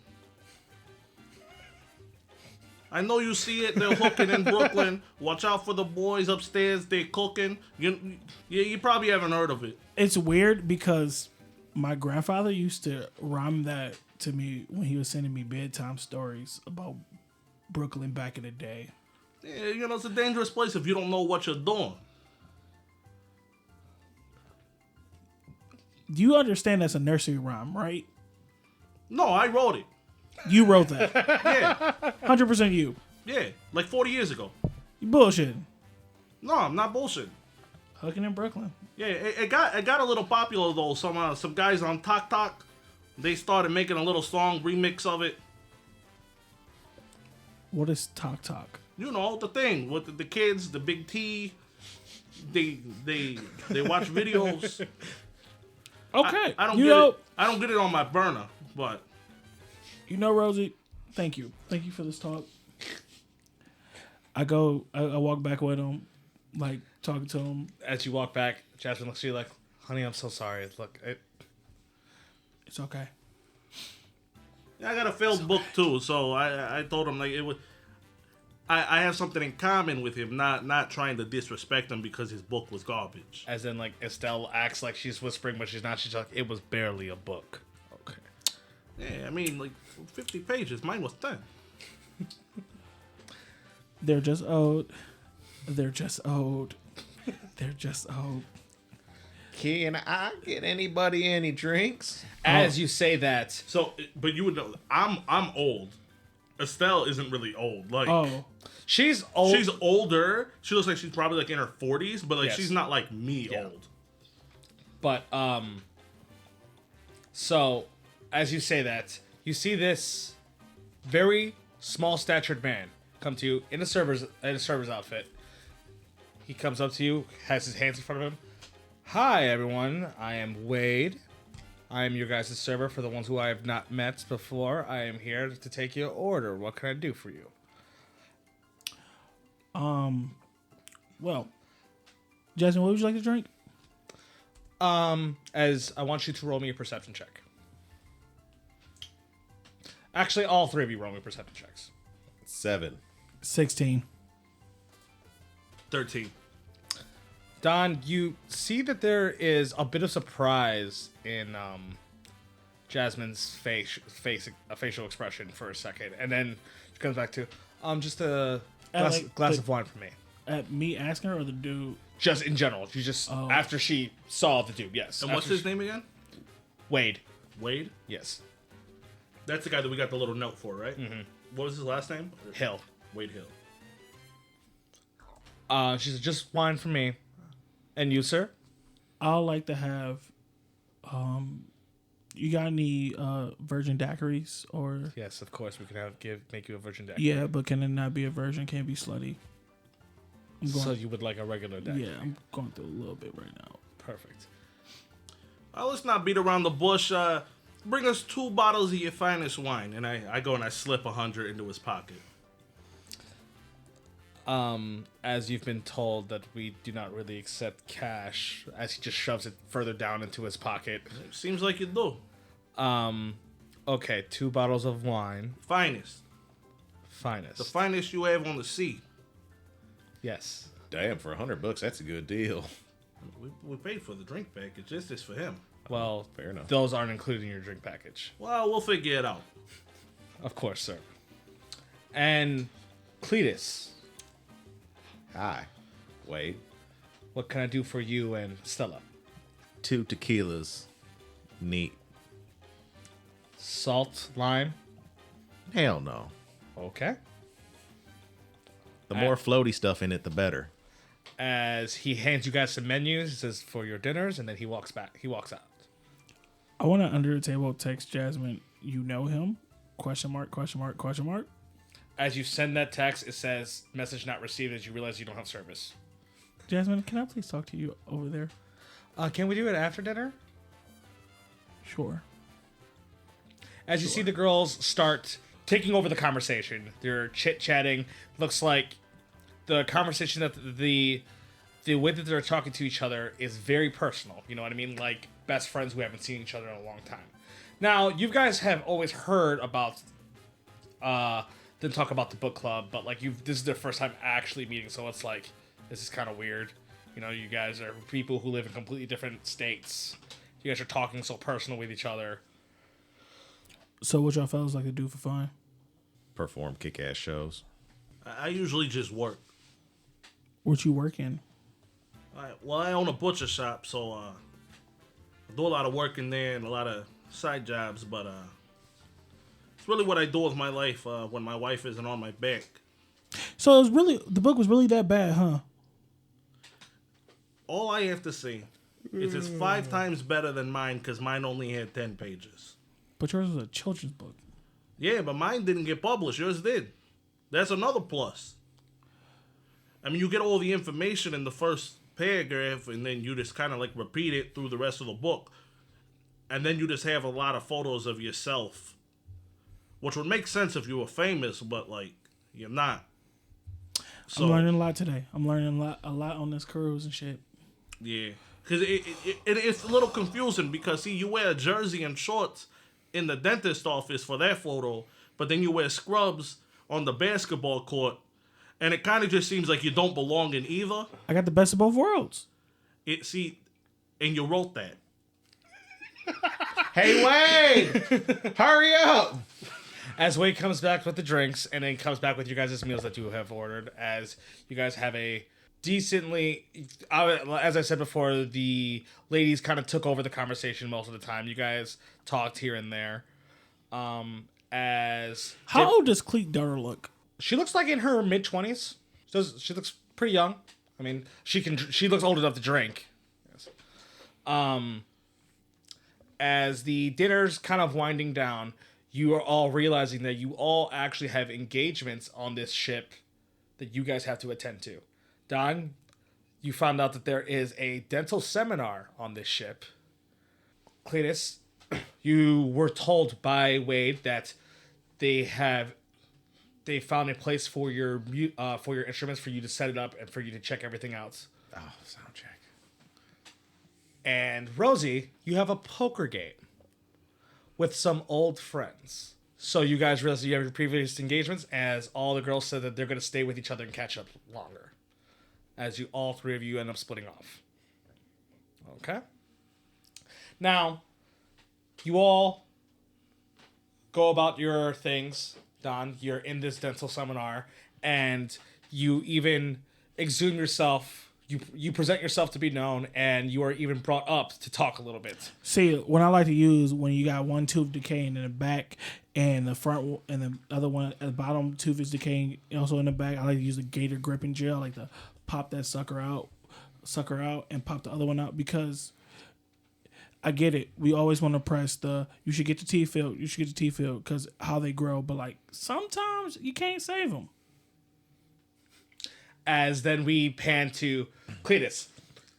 I know you see it. They're hooking in Brooklyn. Watch out for the boys upstairs. They're cooking. You probably haven't heard of it. it's weird because my grandfather used to rhyme that to me when he was sending me bedtime stories about Brooklyn back in the day. Yeah, it's a dangerous place if you don't know what you're doing. Do you understand that's a nursery rhyme, right? No, I wrote it. You wrote that. Yeah, 100% you. yeah, like 40 years ago. You bullshitting. No, I'm not bullshit. Hooking in Brooklyn. Yeah, it got a little popular though. Some guys on Tok Tok, they started making a little song remix of it. What is Tok Tok? The thing with the kids, the big T. They watch videos. Okay. I don't you get know, it. I don't get it on my burner, but Rosie, thank you. Thank you for this talk. I walk back with him, like talking to him. As you walk back, Jasmine looks at you like, "Honey, I'm so sorry. Look, It's okay. I got a failed book too. So I told him like it was. I have something in common with him, not trying to disrespect him because his book was garbage. As in, like, Estelle acts like she's whispering, but she's not. She's like, it was barely a book. Okay. Yeah, I mean, like 50 pages. Mine was 10. They're just old. They're just old. They're just old. Can I get anybody any drinks? As you say that, So, but you would know, I'm old. Estelle isn't really old. Like, Oh, she's old. she's older. She looks like she's probably like in her 40s, but like Yes. she's not like me Yeah. old. But so as you say that, you see this very small statured man come to you in a server's outfit. He comes up to you, has his hands in front of him. Hi everyone, I am Wade. I am your guys' server for the ones who I have not met before. I am here to take your order. What can I do for you? well. Jasmine, what would you like to drink? As I want you to roll me a perception check. Actually, all three of you roll me perception checks. 7. 16. 13. Don, you see that there is a bit of surprise in Jasmine's facial expression for a second, and then she comes back to just a glass of wine for me. At me asking her or the dude? Just in general, she just after she saw the dude. Yes. And what's After his name again? Wade. Wade? Yes. That's the guy that we got the little note for, right? Mm-hmm. What was his last name? Hill. Wade Hill. She said, just wine for me. And you, sir? I'd like to have, you got any virgin daiquiris or? Yes, of course. We can make you a virgin deck. Yeah, but can it not be a virgin? Can't be slutty. I'm going, So you would like a regular deck? yeah, I'm going through a little bit right now. Perfect. Let's not beat around the bush. Bring us 2 bottles of your finest wine. And I go and I slip 100 into his pocket. As you've been told that we do not really accept cash, as he just shoves it further down into his pocket. Seems like you do. Okay, 2 bottles of wine. Finest. Finest. The finest you have on the sea. Yes. Damn, for $100, that's a good deal. We paid for the drink package. This is for him. Well, Fair enough. those aren't included in your drink package. Well, we'll figure it out. Of course, sir. And Cletus, Hi. Wade. what can I do for you and Stella? 2 tequilas. Neat. Salt, lime? Hell no. Okay. The more floaty stuff in it, the better. As he hands you guys some menus, he says for your dinners, and then he walks out. I want to under the table text Jasmine. You know him? Question mark? Question mark? Question mark? As you send that text, it says message not received as you realize you don't have service. Jasmine, can I please talk to you over there? Can we do it after dinner? Sure. As you see the girls start taking over the conversation, they're chit-chatting. Looks like the conversation that the way that they're talking to each other is very personal. You know what I mean? Like best friends who haven't seen each other in a long time. Now, you guys have always heard about them talk about the book club, but like this is their first time actually meeting, so it's like this is kind of weird. You know, you guys are people who live in completely different states. You guys are talking so personal with each other. So what y'all fellas like to do for fun? Perform kick-ass shows. I usually just work. What you working? I own a butcher shop, so I do a lot of work in there and a lot of side jobs, but it's really what I do with my life when my wife isn't on my back. So it was really the book was really that bad, huh? All I have to say is it's 5 times better than mine because mine only had 10 pages. But yours was a children's book. Yeah, but mine didn't get published. Yours did. That's another plus. I mean, you get all the information in the first paragraph, and then you just kind of like repeat it through the rest of the book. And then you just have a lot of photos of yourself, which would make sense if you were famous, but like you're not. So, I'm learning a lot today. I'm learning a lot on this cruise and shit. yeah, because it's a little confusing because see, you wear a jersey and shorts in the dentist office for that photo, but then you wear scrubs on the basketball court. and it kind of just seems like you don't belong in either. I got the best of both worlds. And you wrote that. Hey, Wade! Hurry up! As Wade comes back with the drinks and then comes back with you guys' meals that you have ordered, as you guys have a decently, as I said before, the ladies kind of took over the conversation most of the time. You guys talked here and there. How old does Cleet Durr look? She looks like in her mid-20s. She looks pretty young. I mean, she looks old enough to drink. Yes. As the dinner's kind of winding down, you are all realizing that you all actually have engagements on this ship that you guys have to attend to. Don, you found out that there is a dental seminar on this ship. Cletus, you were told by Wade that they found a place for your instruments for you to set it up and for you to check everything out. Oh, sound check. And Rosie, you have a poker game with some old friends. So you guys realize that you have your previous engagements, as all the girls said that they're going to stay with each other and catch up longer. As all three of you end up splitting off. Okay? Now, you all go about your things. Don, you're in this dental seminar, and you even exhume yourself. You present yourself to be known, and you are even brought up to talk a little bit. See, what I like to use when you got one tooth decaying in the back and the front and the other one at the bottom tooth is decaying also in the back, I like to use the gator gripping gel. I like to pop that sucker out, and pop the other one out, because I get it. We always want to press you should get the teeth filled, because how they grow, but like sometimes you can't save them. As then we pan to Cletus.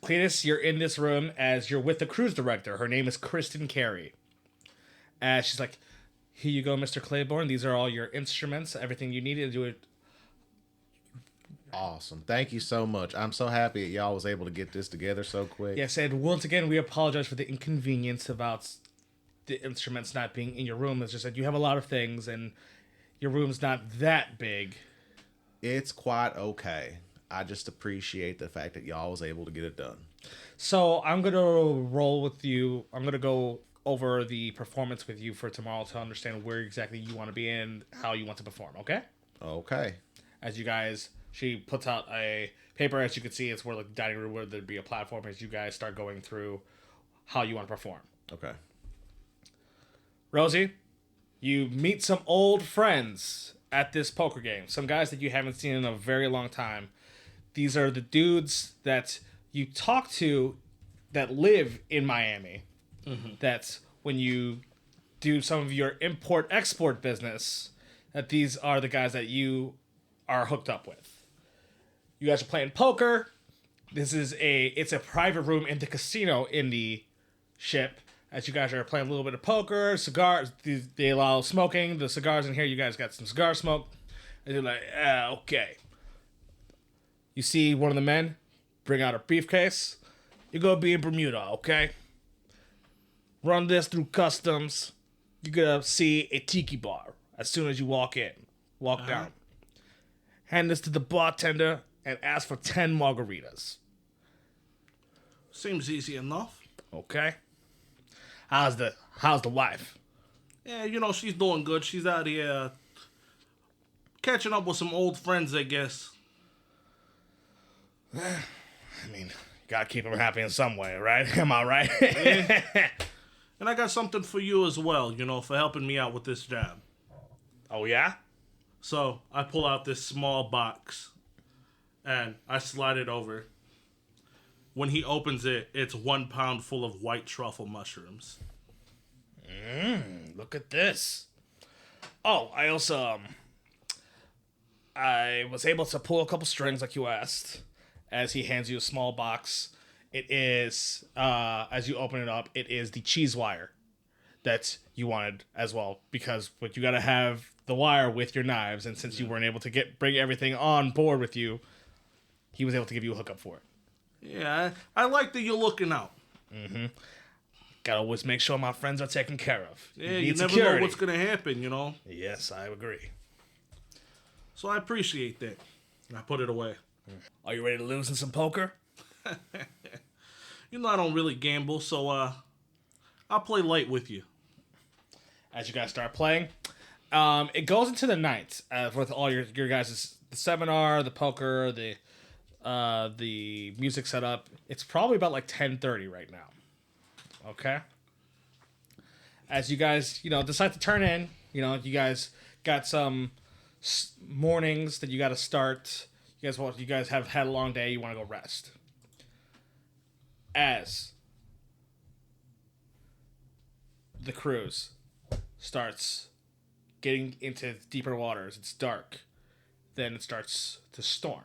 Cletus, you're in this room as you're with the cruise director. Her name is Kristen Carey. As she's like, here you go, Mr. Claiborne. These are all your instruments, everything you need to do it. Awesome. Thank you so much. I'm so happy that y'all was able to get this together so quick. Yes, and once again, we apologize for the inconvenience about the instruments not being in your room. It's just that you have a lot of things, and your room's not that big. It's quite okay. I just appreciate the fact that y'all was able to get it done. So I'm going to roll with you. I'm going to go over the performance with you for tomorrow to understand where exactly you want to be and how you want to perform, okay? Okay. As you guys, she puts out a paper. As you can see, it's where like the dining room where there'd be a platform as you guys start going through how you want to perform. Okay. Rosie, you meet some old friends at this poker game. Some guys that you haven't seen in a very long time. These are the dudes that you talk to that live in Miami. Mm-hmm. That's when you do some of your import-export business, that these are the guys that you are hooked up with. You guys are playing poker. It's a private room in the casino in the ship. As you guys are playing a little bit of poker, cigars, they allow smoking. The cigars in here, you guys got some cigar smoke. And you're like, okay. You see one of the men bring out a briefcase. You're going to be in Bermuda, okay? Run this through customs. You're going to see a tiki bar as soon as you walk down. Hand this to the bartender and ask for 10 margaritas. Seems easy enough. Okay. How's the wife? Yeah, she's doing good. She's out here catching up with some old friends, I guess. I mean, you gotta keep them happy in some way, right? Am I right? Yeah. And I got something for you as well, for helping me out with this job. Oh, yeah? So I pull out this small box and I slide it over. When he opens it, it's 1 pound full of white truffle mushrooms. Look at this. Oh, I also, I was able to pull a couple strings like you asked, as he hands you a small box. It is, as you open it up, it is the cheese wire that you wanted as well, because you gotta have the wire with your knives, and since you weren't able to bring everything on board with you, he was able to give you a hookup for it. Yeah, I like that you're looking out. Mm-hmm. Gotta always make sure my friends are taken care of. Yeah, you never know what's gonna happen, Yes, I agree. So I appreciate that. I put it away. Are you ready to lose in some poker? You know I don't really gamble, so I'll play light with you. As you guys start playing, it goes into the night with all your guys' the seminar, the poker, the music setup. It's probably about like 10:30 right now. Okay. As you guys, decide to turn in, you guys got some mornings that you got to start. You guys have had a long day. You want to go rest. As the cruise starts getting into deeper waters, it's dark. Then it starts to storm.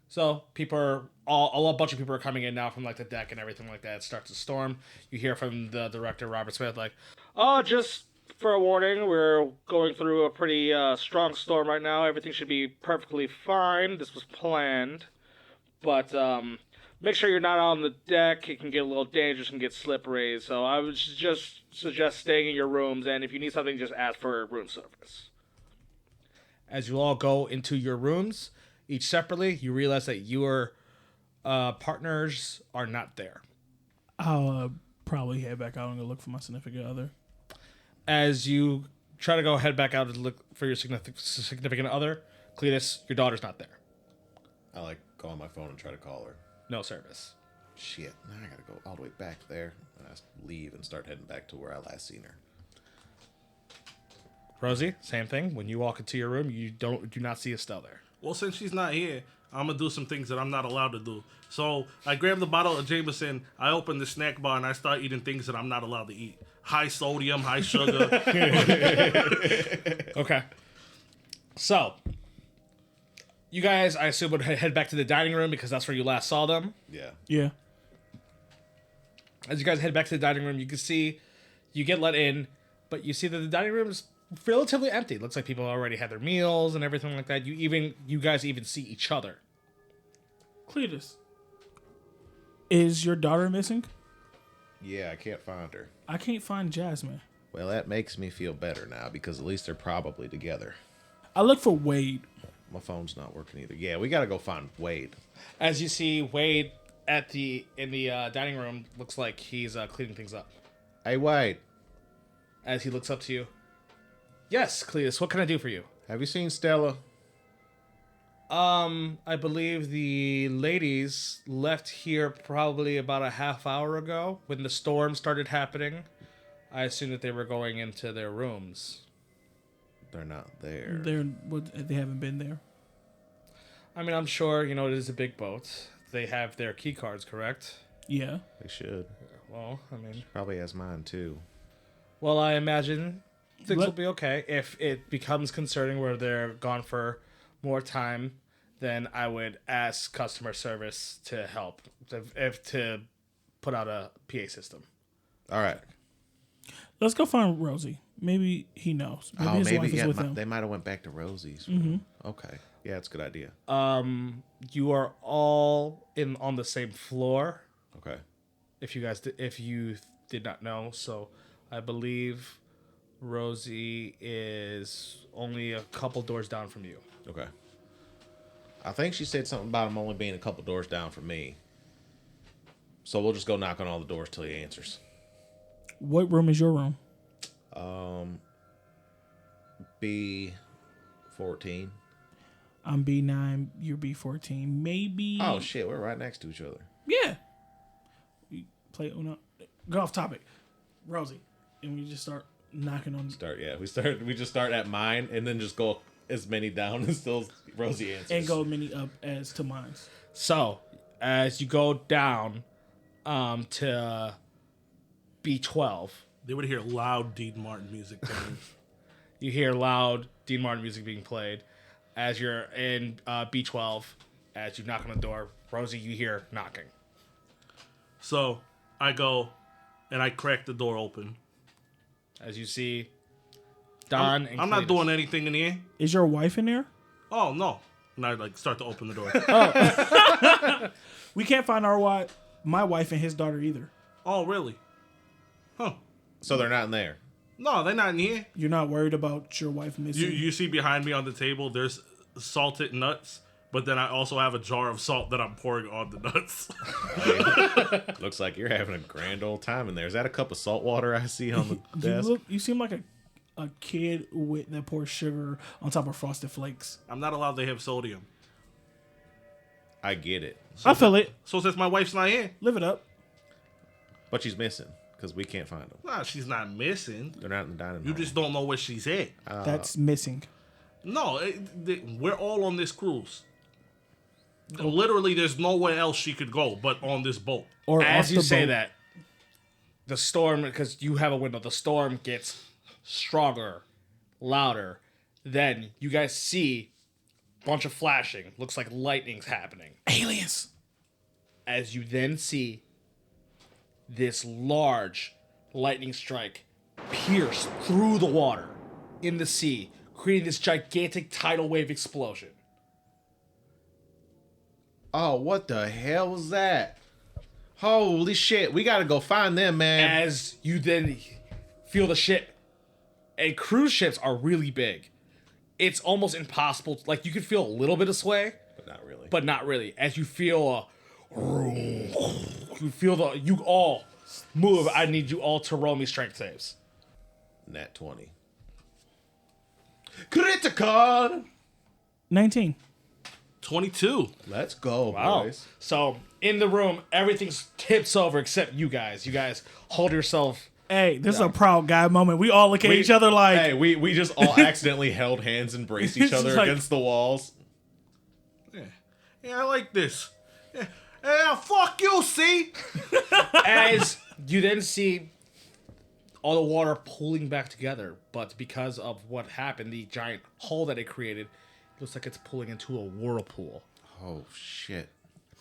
So a bunch of people are coming in now from like the deck and everything like that. It starts to storm. You hear from the director, Robert Smith, like, "Oh, just for a warning, we're going through a pretty strong storm right now. Everything should be perfectly fine. This was planned. But make sure you're not on the deck. It can get a little dangerous and get slippery. So I would just suggest staying in your rooms. And if you need something, just ask for room service." As you all go into your rooms, each separately, you realize that your partners are not there. I'll probably head back out and go look for my significant other. As you try to head back out to look for your significant other, Cletus, your daughter's not there. I like go on my phone and try to call her. No service. Shit, now I gotta go all the way back there. And I leave and start heading back to where I last seen her. Rosie, same thing. When you walk into your room, you do not see Estelle there. Well, since she's not here, I'm going to do some things that I'm not allowed to do. So I grab the bottle of Jameson, I open the snack bar, and I start eating things that I'm not allowed to eat. High sodium, high sugar. Okay. So, you guys, I assume, would head back to the dining room because that's where you last saw them. Yeah. Yeah. As you guys head back to the dining room, you can see, you get let in, but you see that the dining room is relatively empty. It looks like people already had their meals and everything like that. You guys even see each other. Cletus, is your daughter missing? Yeah, I can't find her. I can't find Jasmine. Well, that makes me feel better now because at least they're probably together. I look for Wade. My phone's not working either. Yeah, we gotta go find Wade. As you see Wade in the dining room, looks like he's cleaning things up. Hey, Wade. As he looks up to you. Yes, Cletus, what can I do for you? Have you seen Stella? I believe the ladies left here probably about a half hour ago when the storm started happening. I assume that they were going into their rooms. They're not there. They haven't been there. I mean, I'm sure, it is a big boat. They have their key cards, correct? Yeah. They should. Well, I mean... Probably has mine, too. Well, I imagine things will be okay. If it becomes concerning where they're gone for more time, then I would ask customer service to help, to put out a PA system. All right. Let's go find Rosie. Maybe he knows. Maybe his wife is with him. They might have went back to Rosie's. Mm-hmm. Okay. Yeah, that's a good idea. You are all on the same floor. Okay. If you did not know, so I believe Rosie is only a couple doors down from you. Okay. I think she said something about him only being a couple doors down from me. So we'll just go knock on all the doors till he answers. What room is your room? B14. I'm B9. You're B14. Maybe. Oh shit, we're right next to each other. Yeah. We play Uno. Go off topic. Rosie, and we just start knocking on. We just start at mine and then just go as many down until Rosie answers. And go many up as to mine. So as you go down to B12, They would hear loud Dean Martin music playing. you hear loud Dean Martin music being played. As you're in B12, as you knock on the door, Rosie, you hear knocking. So I go and I crack the door open. As you see Don and I'm not Cletus. doing anything in here. Is your wife in there? Oh, no. And I start to open the door. We can't find my wife and his daughter either. Oh, really? Huh. So they're not in there. No, they're not in here. You're not worried about your wife missing? You see behind me on the table, there's salted nuts, but then I also have a jar of salt that I'm pouring on the nuts. Looks like you're having a grand old time in there. Is that a cup of salt water I see on the desk? You seem like a kid that pours sugar on top of Frosted Flakes. I'm not allowed to have sodium. I get it. I feel it. So since my wife's not here, Live it up. But she's missing because we can't find them. nah, she's not missing. They're not in the dining You hall. just don't know where she's at. That's missing. No, we're all on this cruise. Literally, there's nowhere else she could go but on this boat. Or As off you the say boat. that, the storm, because you have a window, the storm gets stronger, louder. Then you guys see a bunch of flashing. Looks like lightning's happening. Aliens. As you then see this large lightning strike pierce through the water in the sea, creating this gigantic tidal wave explosion. Oh, what the hell was that? Holy shit. We gotta go find them, man. As you then feel the ship, and cruise ships are really big. It's almost impossible. Like, you can feel a little bit of sway, But not really. but not really. As you feel you all move. I need you all to roll me strength saves. Nat 20. Critical! 19. 22. Let's go, Wow. boys. So in the room, everything's tips over except you guys. You guys hold yourself. Hey, this is a proud guy moment. We all look at each other like, Hey, we just all accidentally held hands and braced each It's other like- against the walls. Yeah, I like this. Yeah, fuck you, see? As you then see all the water pulling back together, but because of what happened, the giant hole that it created, looks like it's pulling into a whirlpool. Oh, shit.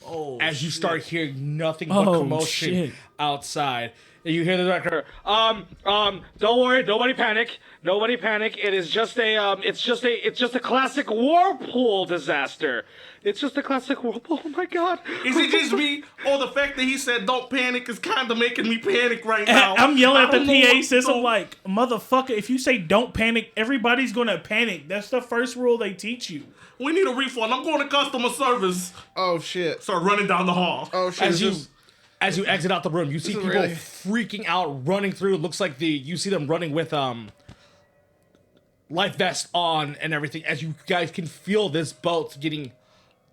Oh, As you shit. start hearing nothing but Oh, commotion shit. outside, and you hear the director, don't worry, nobody panic, It is just it's just a classic whirlpool disaster. It's just a classic whirlpool. Oh my god! Is it just me, or the fact that he said don't panic is kind of making me panic right now? I'm yelling at I the don't know what PA to system do. like, motherfucker, if you say don't panic, everybody's gonna panic. That's the first rule they teach you. We need a refund. I'm going to customer service. Oh, shit. Start running down the hall. Oh, shit. As you exit out the room, you see is people really- freaking out, running through. It looks like you see them running with life vests on and everything. As you guys can feel this boat getting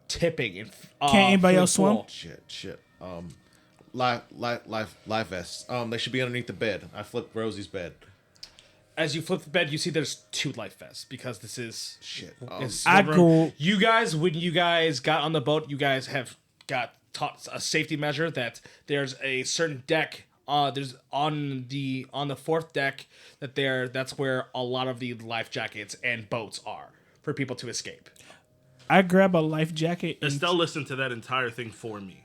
tipping. And, Can't anybody else swim? full. Shit. Life vests. They should be underneath the bed. I flipped Rosie's bed. As you flip the bed, you see there's 2 life vests because this is Shit. is I one room. go- You guys, when you guys got on the boat, you guys have got taught a safety measure that there's a certain deck. There's on the 4th deck that's where a lot of the life jackets and boats are for people to escape. I grab a life jacket and Estelle listened to that entire thing for me.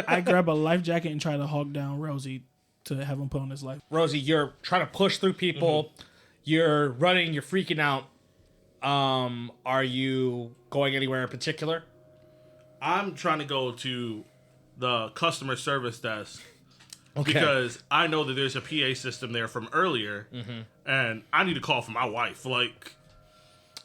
I grab a life jacket and try to hog down Rosie to have him put on his life. Rosie, you're trying to push through people. You're running. You're freaking out. Are you going anywhere in particular? I'm trying to go to the customer service desk Okay. because I know that there's a PA system there from earlier, and I need to call for my wife. Like,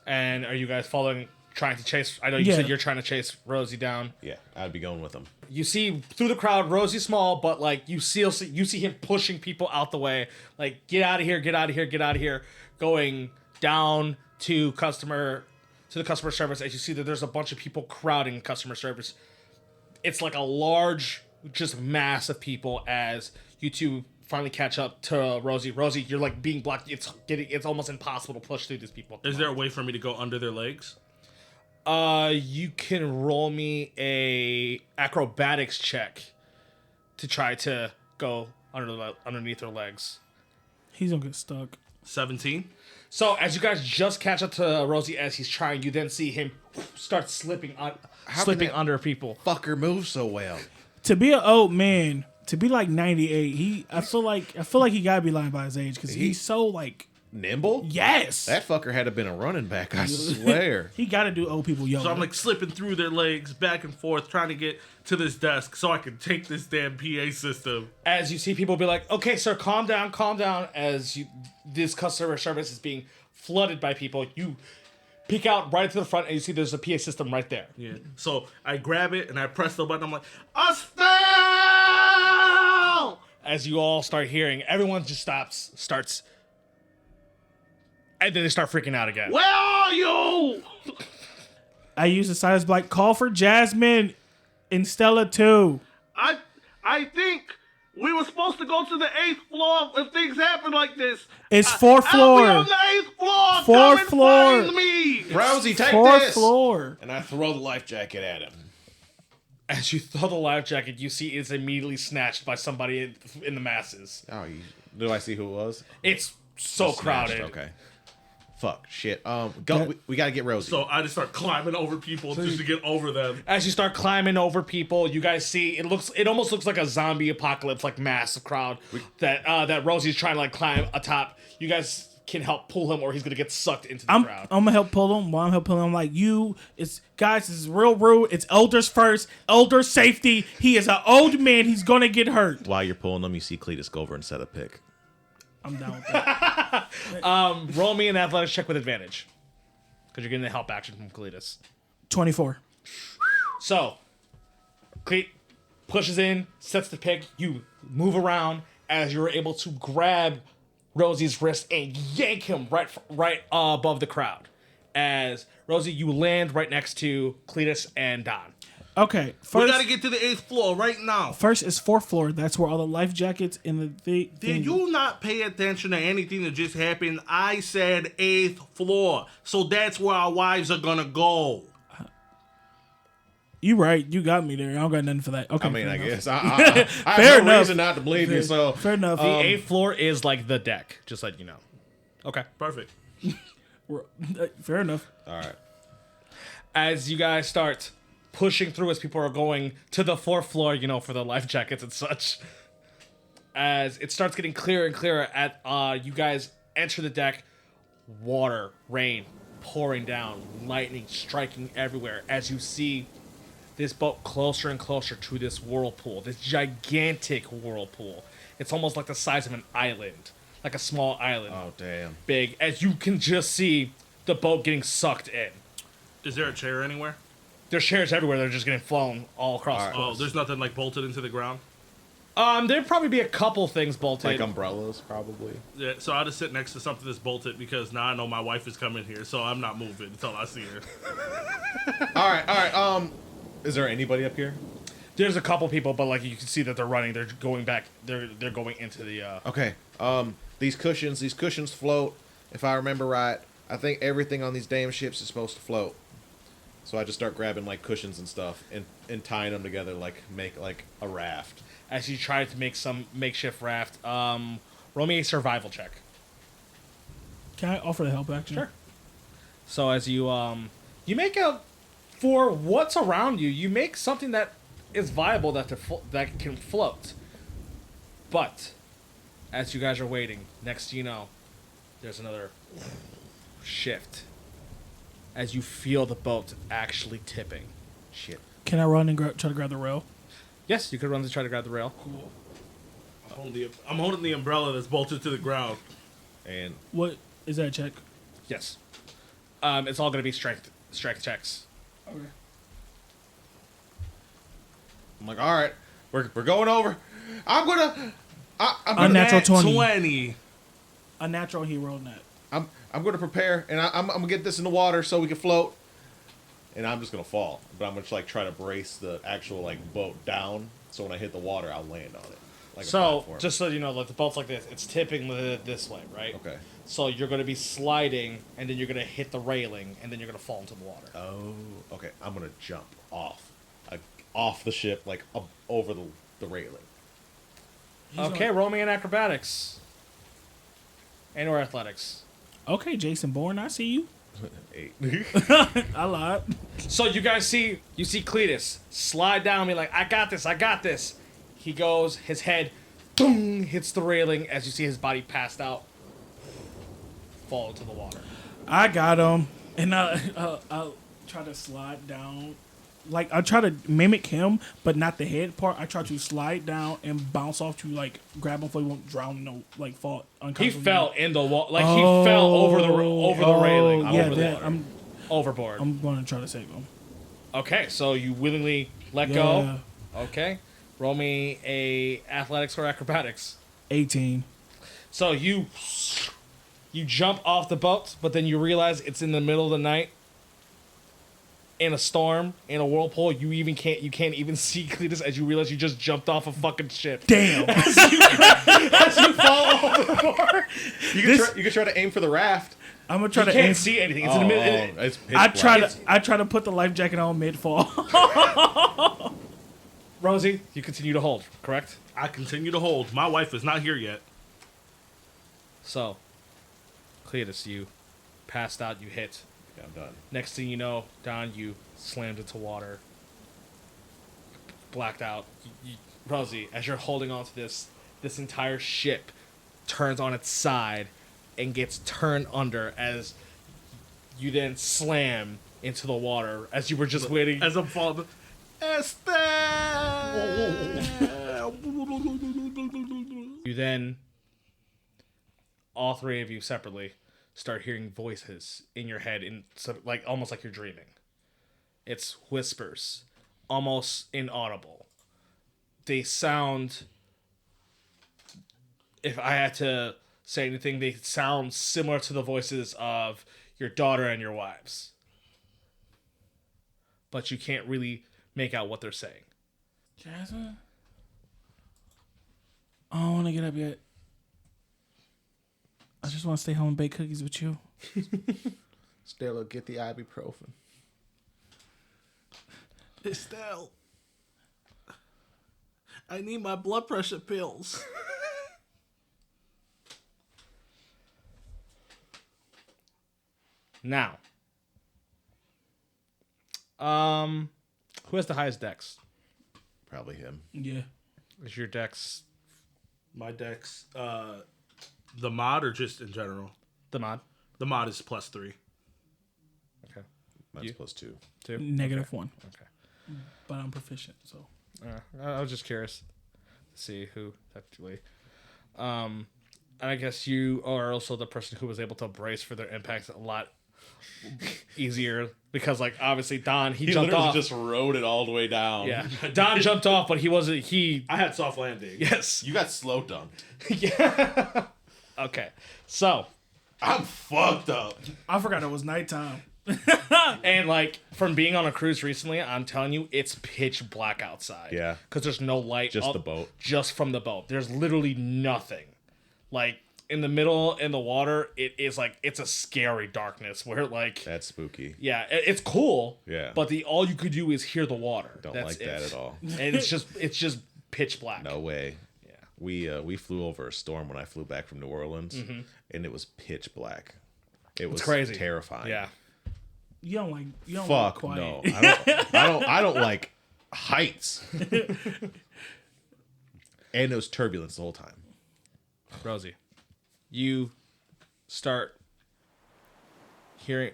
And are you guys trying to chase? I know you Yeah. said you're trying to chase Rosie down. Yeah, I'd be going with them. You see through the crowd, Rosie's small, but like you see him pushing people out the way. Like, get out of here, get out of here, get out of here. Going down to the customer service, as you see that there's a bunch of people crowding customer service. It's like a large, just mass of people as you two finally catch up to Rosie. Rosie, you're like being blocked. It's almost impossible to push through these people. is there a way for me to go under their legs? You can roll me a acrobatics check to try to go underneath their legs. He's gonna get stuck. 17. So as you guys just catch up to Rosie as he's trying, you then see him start slipping that- under people. Fucker moves so well. To be an old man, to be like 98, I feel like he gotta be lying by his age because he's so like Nimble? yes. That fucker had to been a running back, I swear. He gotta do old people yoga. So I'm like slipping through their legs back and forth trying to get to this desk so I can take this damn PA system. As you see people be like, "Okay, sir, calm down." As this customer service is being flooded by people, peek out right to the front, and you see there's a PA system right there. Yeah. So I grab it and I press the button. I'm like, Estelle! As you all start hearing, everyone just starts, and then they start freaking out again. Where are you? I use the silence blight. Call for Jasmine and Stella too. I think we were supposed to go to the 8th floor if things happen like this. It's fourth floor. I'll be on the 8th floor. Fourth Come and floor. find me. Rosie, take Fourth this. floor. And I throw the life jacket at him. As you throw the life jacket, you see it's immediately snatched by somebody in the masses. Oh, do I see who it was? It's so crowded. Snatched, okay. Fuck, shit. We gotta get Rosie. So I just start climbing over people just to get over them. As you start climbing over people, you guys see it almost looks like a zombie apocalypse, like massive crowd that Rosie's trying to like climb atop. You guys can help pull him, or he's gonna get sucked into the crowd. I'm gonna help pull him. While I'm helping him, I'm like, guys, this is real rude. It's elders first. Elder safety. He is an old man. He's gonna get hurt. While you're pulling them, you see Cletus go over and set a pick. I'm down with that. Roll me an athletics check with advantage, because you're getting the help action from Cletus. 24. So, Cleet pushes in, sets the pick. You move around as you're able to grab Rosie's wrist and yank him right above the crowd. As Rosie, you land right next to Cletus and Don. Okay. We First, gotta get to the 8th floor right now. first is fourth floor. That's where all the life jackets and the Did you not pay attention to anything that just happened? I said 8th floor. So that's where our wives are gonna go. You right. You got me there. I don't got nothing for that. Okay. I mean, fair I enough. guess. I Fair have no enough. reason not to believe you, so. Fair enough. The 8th floor is like the deck, just let you know. Okay. Perfect. Fair enough. All right. As you guys start pushing through, as people are going to the 4th floor, for the life jackets and such, as it starts getting clearer and clearer, you guys enter the deck, water, rain pouring down, lightning striking everywhere, as you see this boat closer and closer to this whirlpool, this gigantic whirlpool. It's almost like the size of an island, like a small island. Oh, damn. Big, as you can just see the boat getting sucked in. Is there a chair anywhere? There's chairs everywhere. They're just getting flown all across the Oh, coast. there's nothing like bolted into the ground? There'd probably be a couple things bolted. Like umbrellas, probably. Yeah, so I'll just sit next to something that's bolted because now I know my wife is coming here, so I'm not moving until I see her. All right. Is there anybody up here? There's a couple people, but like you can see that they're running. They're going back. They're going into the. Okay. These cushions float. If I remember right, I think everything on these damn ships is supposed to float. So I just start grabbing like cushions and stuff and tying them together, make a raft. As you try to make some makeshift raft, roll me a survival check. Can I offer the help action? Sure. So as you make for what's around you, you make something that is viable that can float. But as you guys are waiting, next thing you know, there's another shift. As you feel the boat actually tipping. Shit. Can I run and try to grab the rail? Yes, you could run to try to grab the rail. Cool. I'm holding the umbrella that's bolted to the ground. And What is that a check? Yes. It's all going to be strength checks. Okay. I'm like, all right, we're going over. I'm gonna Unnatural Nat 20. 20. A natural hero net. I'm gonna prepare, and I'm gonna get this in the water so we can float. And I'm just gonna fall, but I'm gonna try to brace the actual boat down, so when I hit the water, I'll land on it. Like a So, platform. just so you know, like the boat's like this. It's tipping this way, right? Okay. So you're going to be sliding, and then you're going to hit the railing, and then you're going to fall into the water. Oh, okay. I'm gonna jump off the ship, over the railing. Okay, roll me in acrobatics. And/or athletics. Okay, Jason Bourne, I see you. 8. I lied. So you see Cletus slide down, be like, I got this. He goes, his head, boom, hits the railing as you see his body passed out, fall into the water. I got him. And I'll try to slide down. I try to mimic him, but not the head part. I try to slide down and bounce off to, grab him so he won't drown, fall He unconscious. fell in the water. He fell over the railing. Yeah, over the that, water. I'm overboard. I'm going to try to save him. Okay, so you willingly let Yeah. go. Okay. Roll me a athletics or acrobatics. 18. So you jump off the boat, but then you realize it's in the middle of the night, in a storm, in a whirlpool. You can't even see Cletus as you realize you just jumped off a fucking ship. Damn. As you fall overboard. You can try to aim for the raft. I'm going to try You to aim. can't see anything. It's in the middle. It's pitch I black. try to put the life jacket on mid-fall. Rosie, you continue to hold, correct? I continue to hold. My wife is not here yet. So, Cletus, you passed out, you hit. Yeah, I'm done. Next thing you know, Don, you slammed into water. Blacked out. Rosie, as you're holding on to this entire ship turns on its side and gets turned under as you then slam into the water as you were just waiting. As I'm falling. You then, all three of you separately, start hearing voices in your head, like almost like you're dreaming. It's whispers, almost inaudible. They sound, if I had to say anything, they sound similar to the voices of your daughter and your wives. But you can't really make out what they're saying. Jasmine? I don't want to get up yet. I just want to stay home and bake cookies with you. Stella, get the ibuprofen. Estelle, I need my blood pressure pills. Now, who has the highest dex? Probably him. Yeah. Is your dex My dex, the mod or just in general? the mod? The mod is +3. Okay. Mine's You? +2. Two? -1. Okay. But I'm proficient, so. I was just curious to see who actually. And I guess you are also the person who was able to brace for their impacts a lot easier because, like, obviously Don he jumped literally off. just rode it all the way down. Yeah, Don jumped off, but he wasn't. He I had soft landing. yes. You got slow dunked. Yeah. Okay, so I'm fucked up. I forgot it was nighttime. and like from being on a cruise recently, I'm telling you, it's pitch black outside. Yeah. because there's no light. Just the boat. Just from the boat. There's literally nothing. Like in the middle in the water, it is like it's a scary darkness where like That's spooky. yeah, it's cool. Yeah. But all you could do is hear the water. Don't That's like that it. at all. And it's just pitch black. No way. Yeah. We flew over a storm when I flew back from New Orleans, and it was pitch black. It was crazy. terrifying. Yeah. You don't like Fuck quiet. no. I don't like heights. And it was turbulence the whole time. Rosie, you start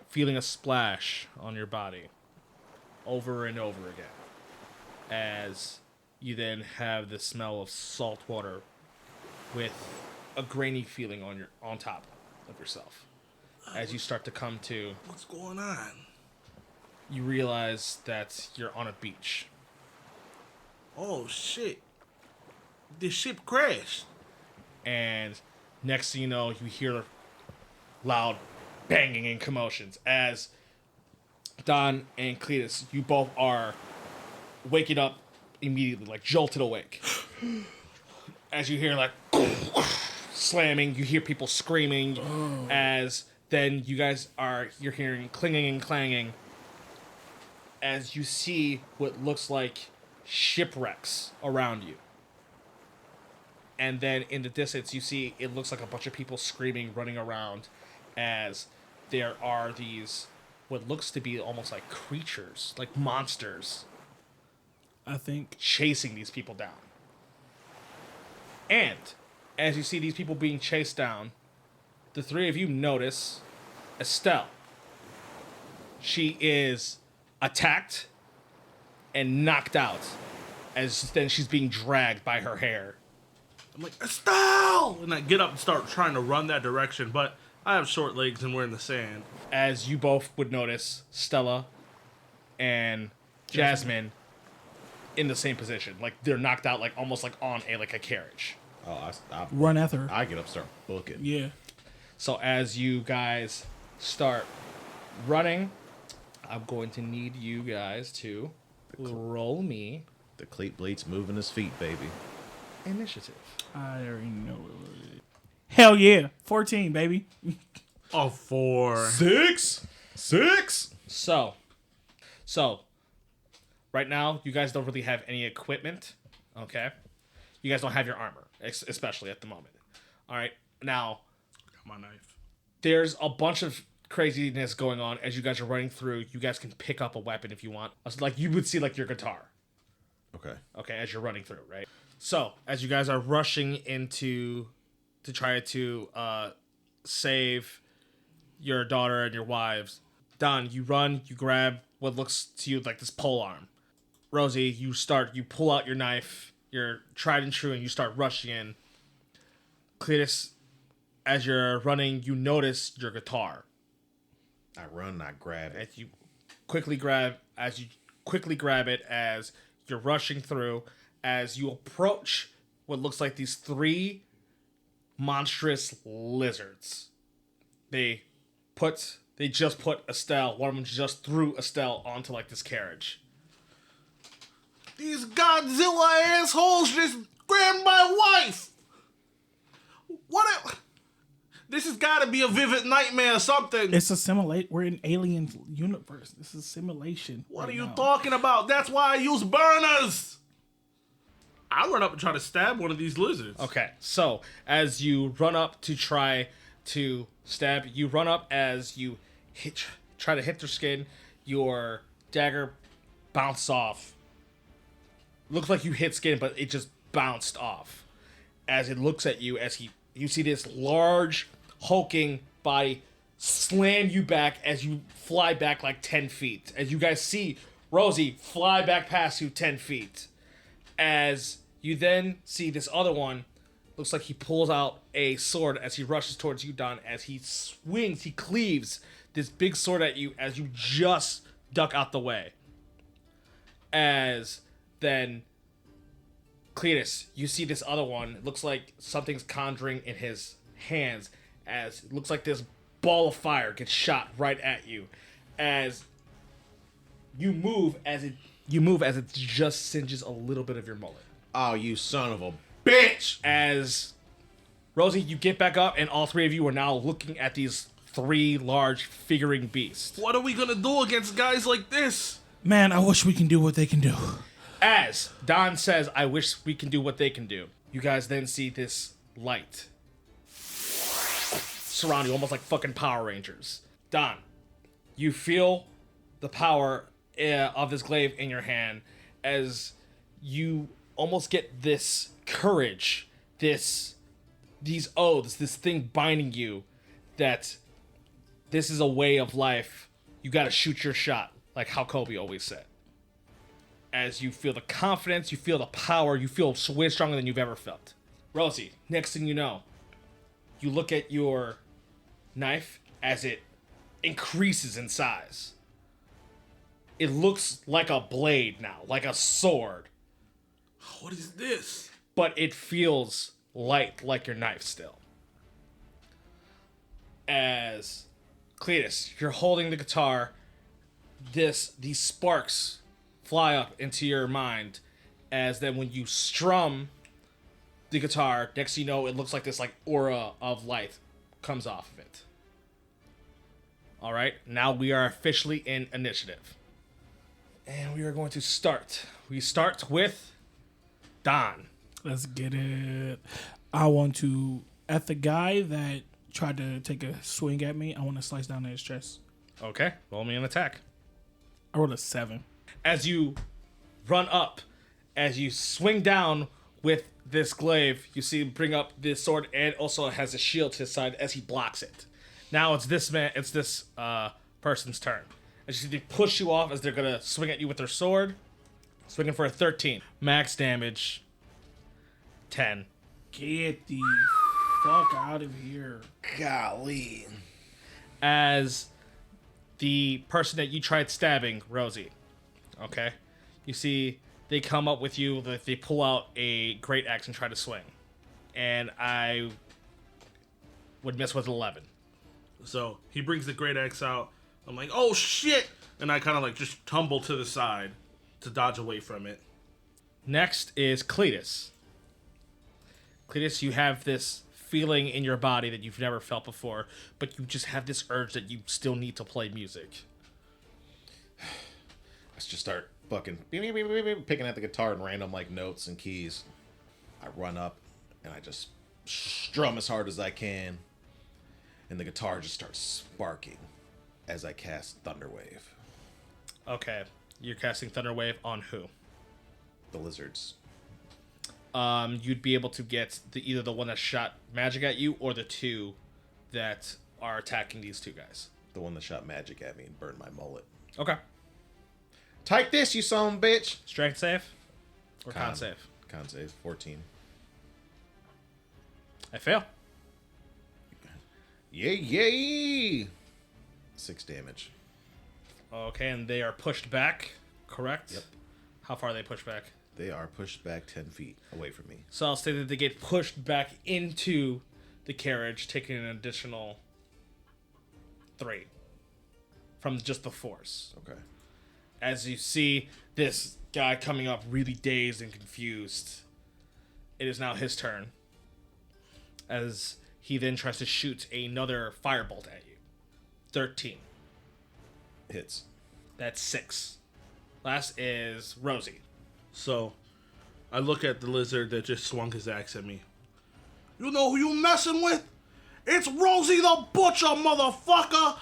feeling a splash on your body over and over again as you then have the smell of salt water with a grainy feeling on top of yourself. As you start to come to, What's going on? you realize that you're on a beach. Oh shit! The ship crashed. And next thing you know, you hear loud banging and commotions as Don and Cletus, you both are waking up immediately, like jolted awake. As you hear like slamming, you hear people screaming as then you're hearing clinging and clanging as you see what looks like shipwrecks around you. And then in the distance, you see it looks like a bunch of people screaming, running around as there are these, what looks to be almost like creatures, like monsters, I think. chasing these people down. And as you see these people being chased down, the three of you notice Estelle. She is attacked and knocked out as then she's being dragged by her hair. I'm like, Estelle! And I get up and start trying to run that direction, but I have short legs and we're in the sand. As you both would notice, Stella and Jasmine in the same position. Like they're knocked out, like almost like on a carriage. Oh, Run after her. I get up, start booking. Yeah. So as you guys start running, I'm going to need you guys to roll me The cleat bleats moving his feet, baby. initiative. I already know it. Hell yeah. 14, baby. Oh, 4. 6. So, right now, you guys don't really have any equipment, okay? You guys don't have your armor, especially at the moment. All right, now, Got my knife. there's a bunch of craziness going on as you guys are running through. You guys can pick up a weapon if you want. Like, you would see, like, your guitar, Okay. as you're running through, right? So, as you guys are rushing into to try to save your daughter and your wives, Don, you run, you grab what looks to you like this pole arm. Rosie, you pull out your knife, your tried and true, and you start rushing in. Cletus, as you're running, you notice your guitar. I run, I grab it. As you quickly grab it as you're rushing through, as you approach what looks like these 3 monstrous lizards. They just put Estelle, one of them just threw Estelle onto like this carriage. These Godzilla assholes just grabbed my wife. This has got to be a vivid nightmare or something. It's a simulate. We're in alien universe. This is simulation. What are you talking about? That's why I use burners. I run up and try to stab one of these lizards. Okay, so as you run up to try to stab, you run up as you try to hit their skin. Your dagger bounced off. Looks like you hit skin, but it just bounced off. As it looks at you, you see this large, hulking body slam you back as you fly back like 10 feet. As you guys see Rosie fly back past you 10 feet. As you then see this other one, looks like he pulls out a sword as he rushes towards you, Don. As he swings, he cleaves this big sword at you as you just duck out the way. As then, Cletus, you see this other one. It looks like something's conjuring in his hands. As it looks like this ball of fire gets shot right at you. As you move, as it just singes a little bit of your mullet. Oh, you son of a bitch! As Rosie, you get back up, and all 3 of you are now looking at these 3 large figuring beasts. What are we gonna do against guys like this? Man, I wish we can do what they can do. As Don says, I wish we can do what they can do. You guys then see this light surround you, almost like fucking Power Rangers. Don, you feel the power of this glaive in your hand as you almost get this courage, these oaths, this thing binding you that this is a way of life. You gotta shoot your shot, like how Kobe always said. As you feel the confidence, you feel the power, you feel way stronger than you've ever felt. Rosie, next thing you know, you look at your knife as it increases in size. It looks like a blade now, like a sword. What is this? But it feels light like your knife still. As Cletus, you're holding the guitar, these sparks fly up into your mind, as then when you strum the guitar, next thing you know, it looks like this like aura of light comes off of it. All right, now we are officially in initiative. And we are going to start. We start with Don. Let's get it. I want to, at the guy that tried to take a swing at me, I want to slice down his chest. Okay, roll me an attack. I rolled a 7. As you run up, as you swing down with this glaive, you see him bring up this sword and also has a shield to his side as he blocks it. Now it's this person's turn. As you see, they push you off as they're gonna swing at you with their sword. Swinging for a 13. Max damage, 10. Get the fuck out of here. Golly. As the person that you tried stabbing, Rosie, okay, you see they come up with you, they pull out a great axe and try to swing, and I would miss with 11. So he brings the great axe out. I'm like, oh shit! And I kind of like just tumble to the side to dodge away from it. Next is Cletus. Cletus, you have this feeling in your body that you've never felt before, but you just have this urge that you still need to play music. Let's just start fucking picking at the guitar and random like notes and keys. I run up and I just strum as hard as I can, and the guitar just starts sparking as I cast Thunderwave. Okay, you're casting Thunderwave on who? The lizards. You'd be able to get either the one that shot magic at you or the two that are attacking these two guys. The one that shot magic at me and burned my mullet. Okay. Take this, you son of a bitch. Strength save or con save? Con save, 14. I fail. Yay! 6 damage. Okay, and they are pushed back, correct? Yep. How far are they pushed back? They are pushed back 10 feet away from me. So I'll say that they get pushed back into the carriage, taking an additional 3 from just the force. Okay. As you see this guy coming up really dazed and confused, it is now his turn. As he then tries to shoot another firebolt at you. 13. Hits. That's 6. Last is Rosie. So I look at the lizard that just swung his axe at me. You know who you messing with? It's Rosie the Butcher, motherfucker!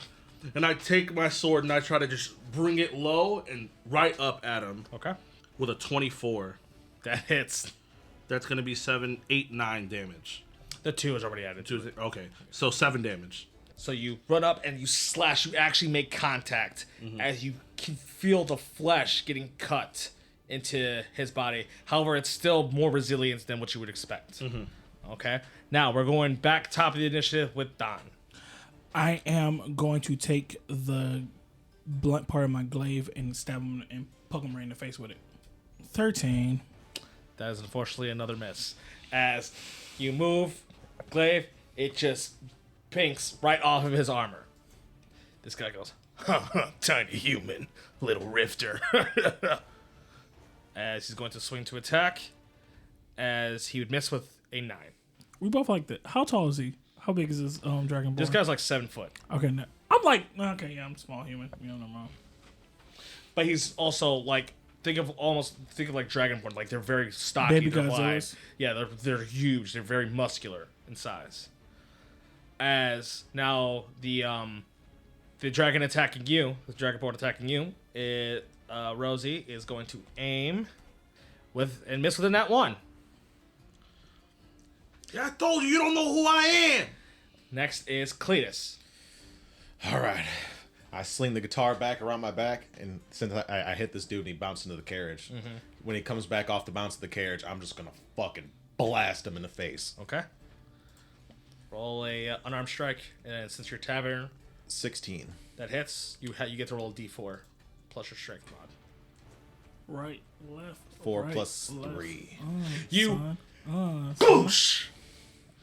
And I take my sword and I try to just bring it low and right up at him Okay. with a 24. That hits. That's going to be 7, 8, 9 damage. The 2 is already added to it. Okay, so 7 damage. So you run up and you slash. You actually make contact as you can feel the flesh getting cut into his body. However, it's still more resilient than what you would expect. Okay. Now we're going back top of the initiative with Don. I am going to take the blunt part of my glaive and stab him and poke him right in the face with it. 13. That is unfortunately another miss. As you move, glaive, it just pinks right off of his armor. This guy goes, tiny human, little rifter. As he's going to swing to attack, as he would miss with a 9. We both like that. How tall is he? How big is this dragon boy? This guy's like 7 foot. Okay, no. I'm like, okay, yeah, I'm a small human. You know, no wrong. But he's also like, think of like Dragonborn. Like they're very stocky. Baby They're wide. Godzillas. Yeah, they're huge. They're very muscular in size. As now the dragon attacking you, the Dragonborn attacking you, Rosie is going to aim with and miss with a nat 1. Yeah, I told you don't know who I am. Next is Cletus. All right. I sling the guitar back around my back, and since I hit this dude and he bounced into the carriage, when he comes back off the bounce of the carriage, I'm just going to fucking blast him in the face. Okay. Roll a unarmed strike, and since you're tavern 16. that hits, you get to roll a d4 plus your strength mod. Right, left. 4 right, plus left. 3. You Son. boosh,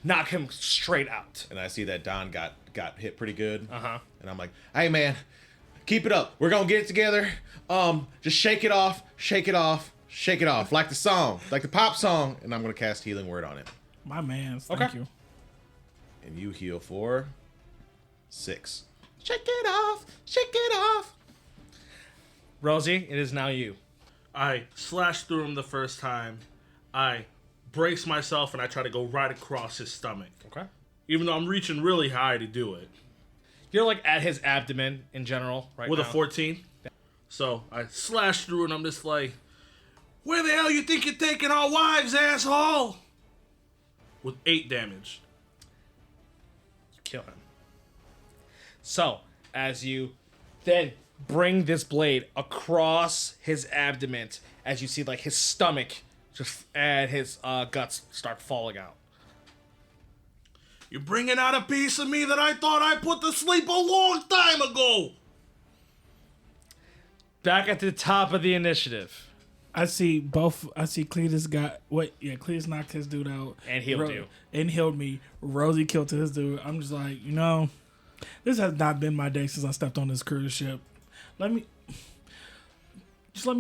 knock him straight out. And I see that Don got hit pretty good. Uh-huh. And I'm like, hey, man, keep it up. We're going to get it together. Just shake it off, shake it off, shake it off. Like the song, like the pop song. And I'm going to cast Healing Word on him. My man, thank Okay. you. And you heal for 6. Shake it off, shake it off. Rosie, it is now you. I slash through him the first time. I brace myself and I try to go right across his stomach. Okay. Even though I'm reaching really high to do it. You're like at his abdomen in general right With now. a 14. So I slash through and I'm just like, where the hell you think you're taking our wives, asshole? With 8 damage. You kill him. So, as you then bring this blade across his abdomen, as you see like his stomach just and his guts start falling out. You're bringing out a piece of me that I thought I put to sleep a long time ago. Back at the top of the initiative. I see Cletus got what? Yeah, Cletus knocked his dude out And healed you. And healed me. Rosie killed his dude. I'm just like, this has not been my day since I stepped on this cruise ship. Let me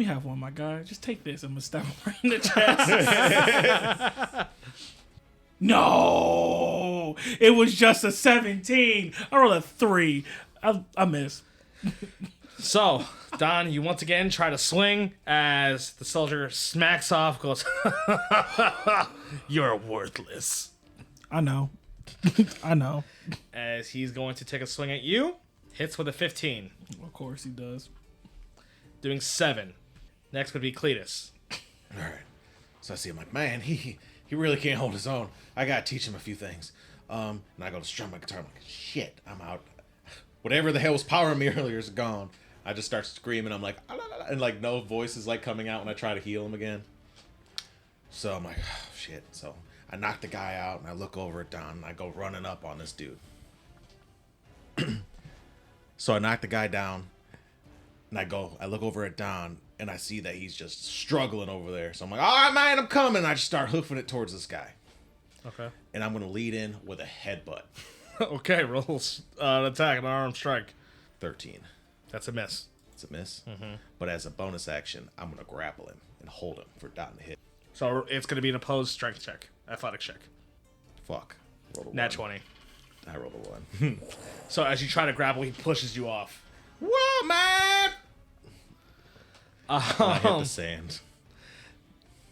have one, my guy. Just take this. I'm gonna stab him right in the chest. No, it was just a 17. I rolled a 3. I missed. So, Don, you once again try to swing as the soldier smacks off, goes, "You're worthless." I know. I know. As he's going to take a swing at you, hits with a 15, Of course he does. doing 7. Next would be Cletus. All right. So I see him like, man, he really can't hold his own. I gotta teach him a few things. And I go to strum my guitar. I'm like, shit, I'm out. Whatever the hell was powering me earlier is gone. I just start screaming. I'm like, ah, la, la, la, and like no voice is like coming out when I try to heal him again. So I'm like, oh, shit. So I knock the guy out and I look over at Don and I go running up on this dude. So I knock the guy down and I look over at Don and I see that he's just struggling over there. So I'm like, all right, man, I'm coming. And I just start hoofing it towards this guy. Okay. And I'm going to lead in with a headbutt. Okay, roll an attack, an arm strike. 13. That's a miss. It's a miss. Mm-hmm. But as a bonus action, I'm going to grapple him and hold him for Don to hit. So it's going to be an opposed strength check, athletic check. Fuck. Roll a Nat 1. 20. I rolled a 1. So as you try to grapple, he pushes you off. Whoa, man! I hit the sand.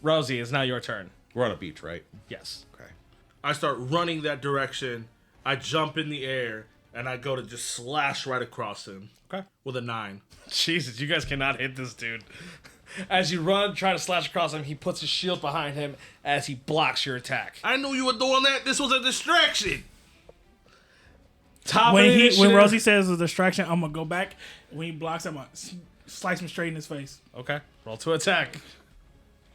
Rosie, it's now your turn. We're on a beach, right? Yes. Okay. I start running that direction. I jump in the air, and I go to just slash right across him. Okay. With a 9. Jesus, you guys cannot hit this dude. As you run, try to slash across him, he puts his shield behind him as he blocks your attack. I knew you were doing that. This was a distraction. Top When of the initiative. Rosie says it's a distraction, I'm gonna go back. When he blocks, I'm gonna slice him straight in his face. Okay. Roll to attack.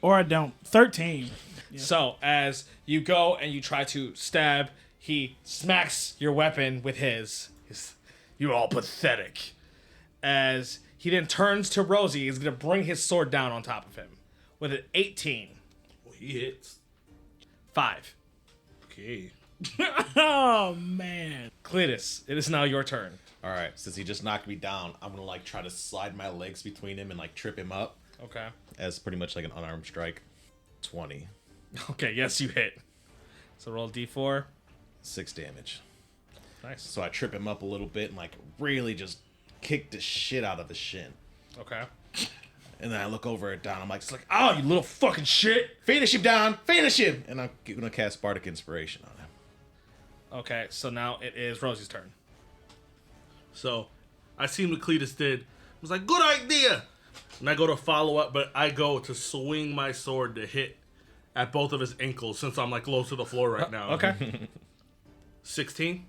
Or I don't. 13. So as you go and you try to stab, he smacks your weapon with his "You're all pathetic." As he then turns to Rosie, he's going to bring his sword down on top of him with an 18. Well, he hits. 5. Okay. Oh man. Cletus, it is now your turn. All right. Since he just knocked me down, I'm going to like try to slide my legs between him and like trip him up Okay. as pretty much like an unarmed strike. 20. Okay, yes, you hit. So roll a d4. 6 damage. Nice. So I trip him up a little bit and like really just kick the shit out of his shin. Okay. And then I look over at Don. I'm like, Oh, you little fucking shit. finish him, Don! Finish him! And I'm going to cast Bardic Inspiration on him. Okay, so now it is Rosie's turn. So, I seen what Cletus did. I was like, good idea! And I go to follow up, but I go to swing my sword to hit at both of his ankles since I'm like low to the floor right now. Okay. 16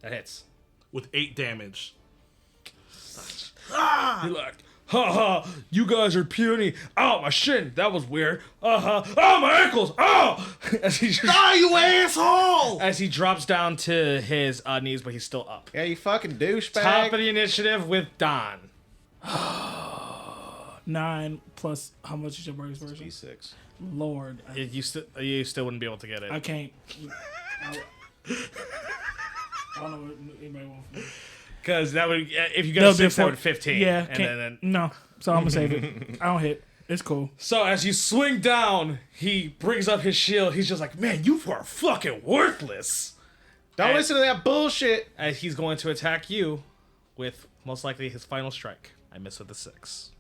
That hits. with 8 damage. You're like, ha ha, you guys are puny. Oh, my shin, that was weird. Oh, my ankles, oh! As he, Die, you asshole! as he drops down to his knees, but he's still up. Yeah, you fucking douchebag. Top of the initiative with Don. 9 plus how much is your burst version? D6. Lord, You still wouldn't be able to get it. I can't. I don't know what anybody wants from me. Because that would, if you That'll got be 6, that for- would 15. Yeah, And can't, then, no. So I'm gonna save it. I don't hit. It's cool. so as you swing down, he brings up his shield. He's just like, man, you are fucking worthless. Don't And- listen to that bullshit. As he's going to attack you with most likely his final strike. I miss with a 6.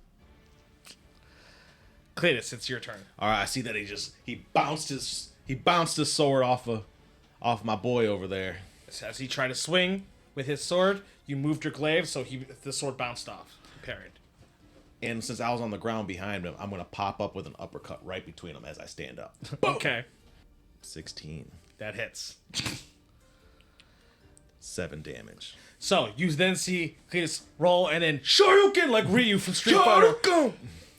Cletus, it's your turn. All right, I see that he bounced his sword off my boy over there. As he tried to swing with his sword, you moved your glaive, so the sword bounced off. He parried. And since I was on the ground behind him, I'm gonna pop up with an uppercut right between them as I stand up. Okay, 16. that hits. 7 damage. So you then see Cletus roll and then Shoryuken like Ryu from Street Fighter.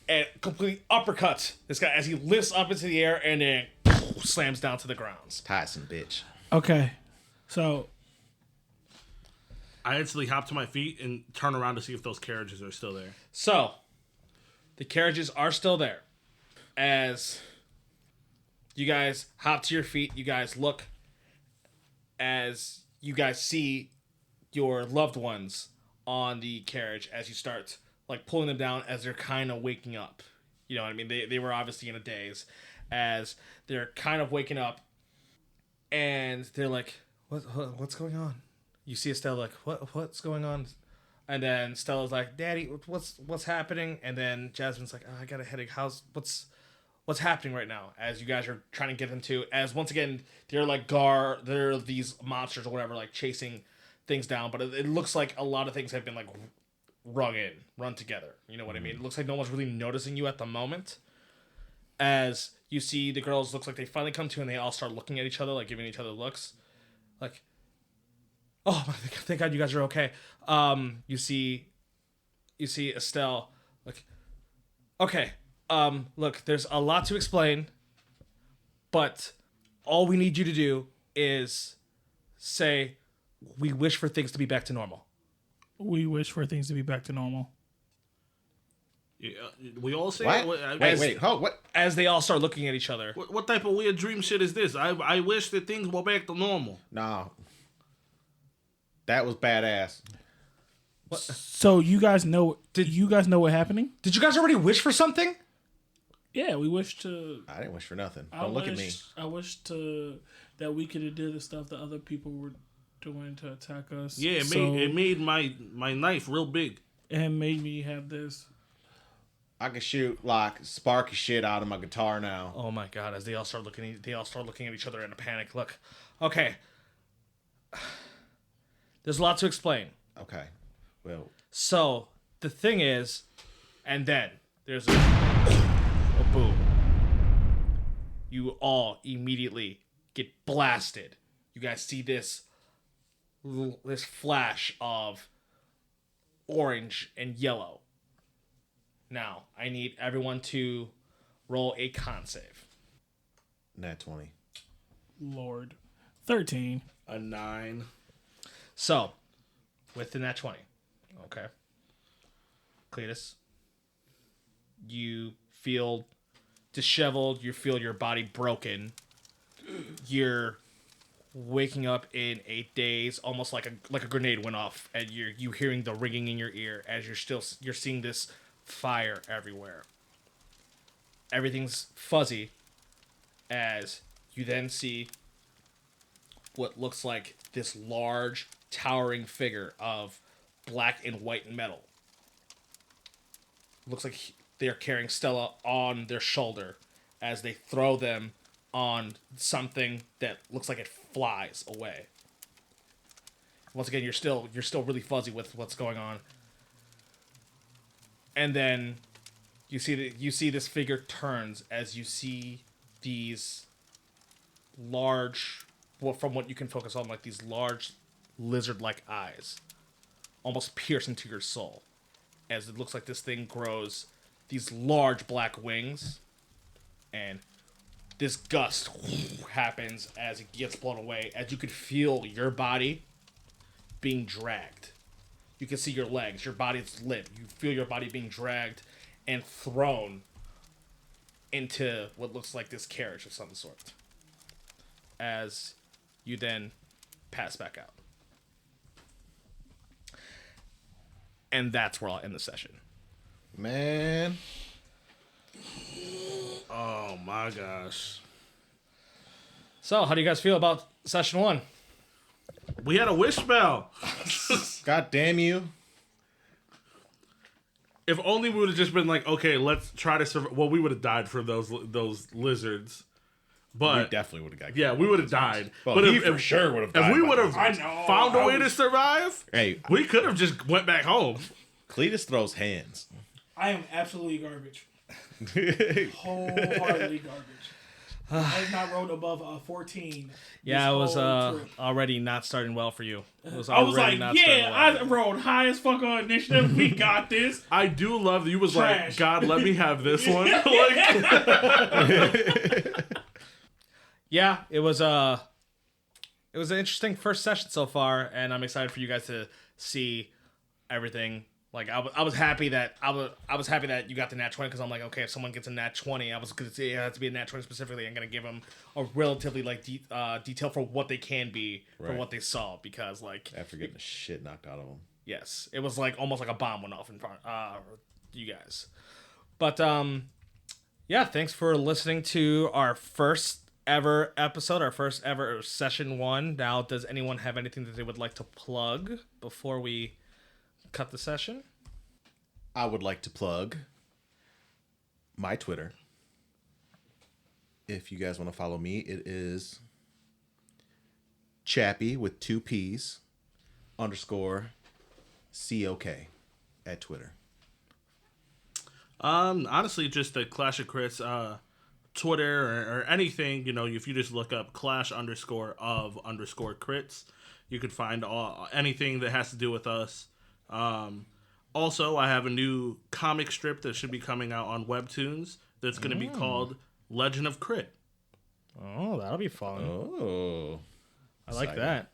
And completely uppercut this guy as he lifts up into the air and then slams down to the ground. Tyson, bitch. Okay. So I instantly hop to my feet and turn around to see if those carriages are still there. So, the carriages are still there. As you guys hop to your feet, you guys look as you guys see your loved ones on the carriage as you start like pulling them down as they're kind of waking up. You know what I mean? They were obviously in a daze as they're kind of waking up and they're like, what's going on? You see Estella like, what's going on? And then Stella's like, Daddy, what's happening? And then Jasmine's like, oh, I got a headache. What's happening right now? As you guys are trying to get them to, as once again, they're like they're these monsters or whatever, like chasing things down. But it looks like a lot of things have been like run together. You know what I mean? It looks like no one's really noticing you at the moment. As you see the girls, looks like they finally come to and they all start looking at each other, like giving each other looks. Like, oh, thank God you guys are okay. You see Estelle, like, okay, look, there's a lot to explain, but all we need you to do is say, we wish for things to be back to normal. we wish for things to be back to normal. Yeah, we all say What? it. Wait, hold, what? As they all start looking at each other. What type of weird dream shit is this? I wish that things were back to normal. No. That was badass. So you guys know? Did you guys know what happening? Did you guys already wish for something? Yeah, we wish to. I didn't wish for nothing. Don't look at me. I wish to that we could have did the stuff that other people were doing to attack us. Yeah, it made my knife real big. And made me have this. I can shoot like sparky shit out of my guitar now. Oh my God! As they all start looking at each other in a panic. Look, okay. There's a lot to explain. Okay. Well, So the thing is, and then there's a boom. You all immediately get blasted. You guys see this flash of orange and yellow. Now, I need everyone to roll a con save. nat 20. Lord. 13. A 9. So, with the nat 20, okay. Cletus, you feel disheveled. You feel your body broken. You're waking up in a daze, almost like a grenade went off, and you hearing the ringing in your ear as you're seeing this fire everywhere. Everything's fuzzy as you then see what looks like this large towering figure of black and white metal. Looks like they're carrying Stella on their shoulder as they throw them on something that looks like it flies away. Once again, you're still really fuzzy with what's going on. And then you see this figure turns as you see these large, well, from what you can focus on, like these large lizard-like eyes almost pierce into your soul as it looks like this thing grows these large black wings, and this gust happens as it gets blown away, as you could feel your body being dragged. You can see your legs, your body's limp. You feel your body being dragged and thrown into what looks like this carriage of some sort, as you then pass back out. And that's where I'll end the session. Man. Oh my gosh. So, how do you guys feel about session 1? We had a wish spell. God damn you. If only we would have just been like, okay, let's try to survive. Well, we would have died for those lizards. But We definitely would have got yeah, we would have died. Well, but he for sure would have died. if we by would have now. found a way to survive, Hey, we could have just went back home. Cletus throws hands. I am absolutely garbage. Wholeheartedly garbage. I have not rolled above a 14. Yeah, this it was whole trip. already not starting well for you. It was I was already like, not yeah, starting well. I rolled high as fuck on initiative. We got this. I do love that you was Trash. like, God, let me have this one. Like, Yeah, it was it was an interesting first session so far, and I'm excited for you guys to see everything. Like I was happy that I was happy that you got the nat 20 because I'm like, okay, if someone gets a nat 20, I was gonna say it has to be a nat 20 specifically. I'm gonna give them a relatively like detail for what they can be for what they saw, because like After getting the shit knocked out of them. yes, it was like almost like a bomb went off in front you guys. But yeah, thanks for listening to our first ever episode, our first ever session 1. Now, does anyone have anything that they would like to plug before we cut the session? I would like to plug my Twitter. If you guys want to follow me, it is Chappie with 2 P's _ COK at Twitter. Honestly, just the Clash of Crits Twitter or anything, you know, if you just look up Clash _of _crits, you could find anything that has to do with us. Also, I have a new comic strip that should be coming out on Webtoons that's going to be called Legend of Crit. Oh, that'll be fun. Oh. I like that.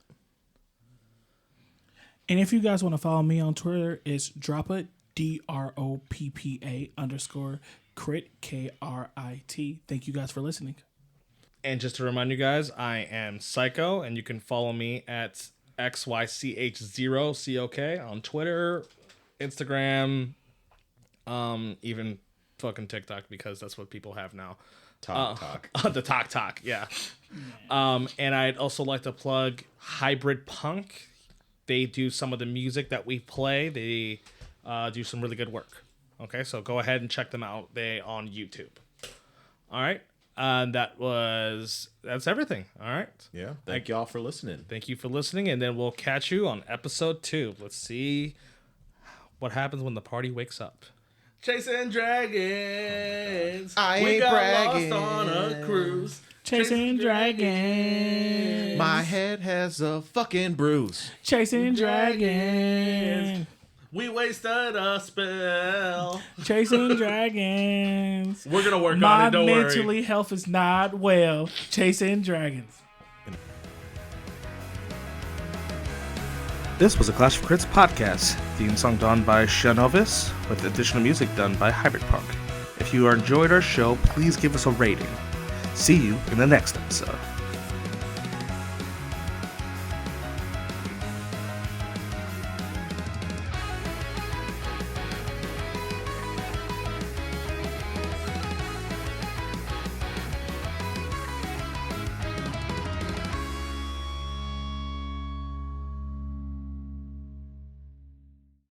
And if you guys want to follow me on Twitter, it's Droppa, DROPPA _ crit, KRIT. Thank you guys for listening. And just to remind you guys, I am Psycho, and you can follow me at XYCH0COK on Twitter, Instagram, even fucking TikTok, because that's what people have now. Talk. The Talk, yeah. And I'd also like to plug Hybrid Punk. They do some of the music that we play. They do some really good work. Okay, so go ahead and check them out. They on YouTube. All right. That's everything. All right. Yeah. Thank y'all for listening. Thank you for listening, and then we'll catch you on episode 2. Let's see what happens when the party wakes up. Chasing dragons. I we ain't got bragging. lost on a cruise. Chasing dragons. My head has a fucking bruise. Chasing dragons. We wasted a spell. Chasing dragons. We're gonna work My on it, don't worry. mentally health is not well. Chasing dragons. This was a Clash of Crits podcast. Theme song done by Shanovis, with additional music done by Hybrid Punk. If you enjoyed our show, please give us a rating. See you in the next episode.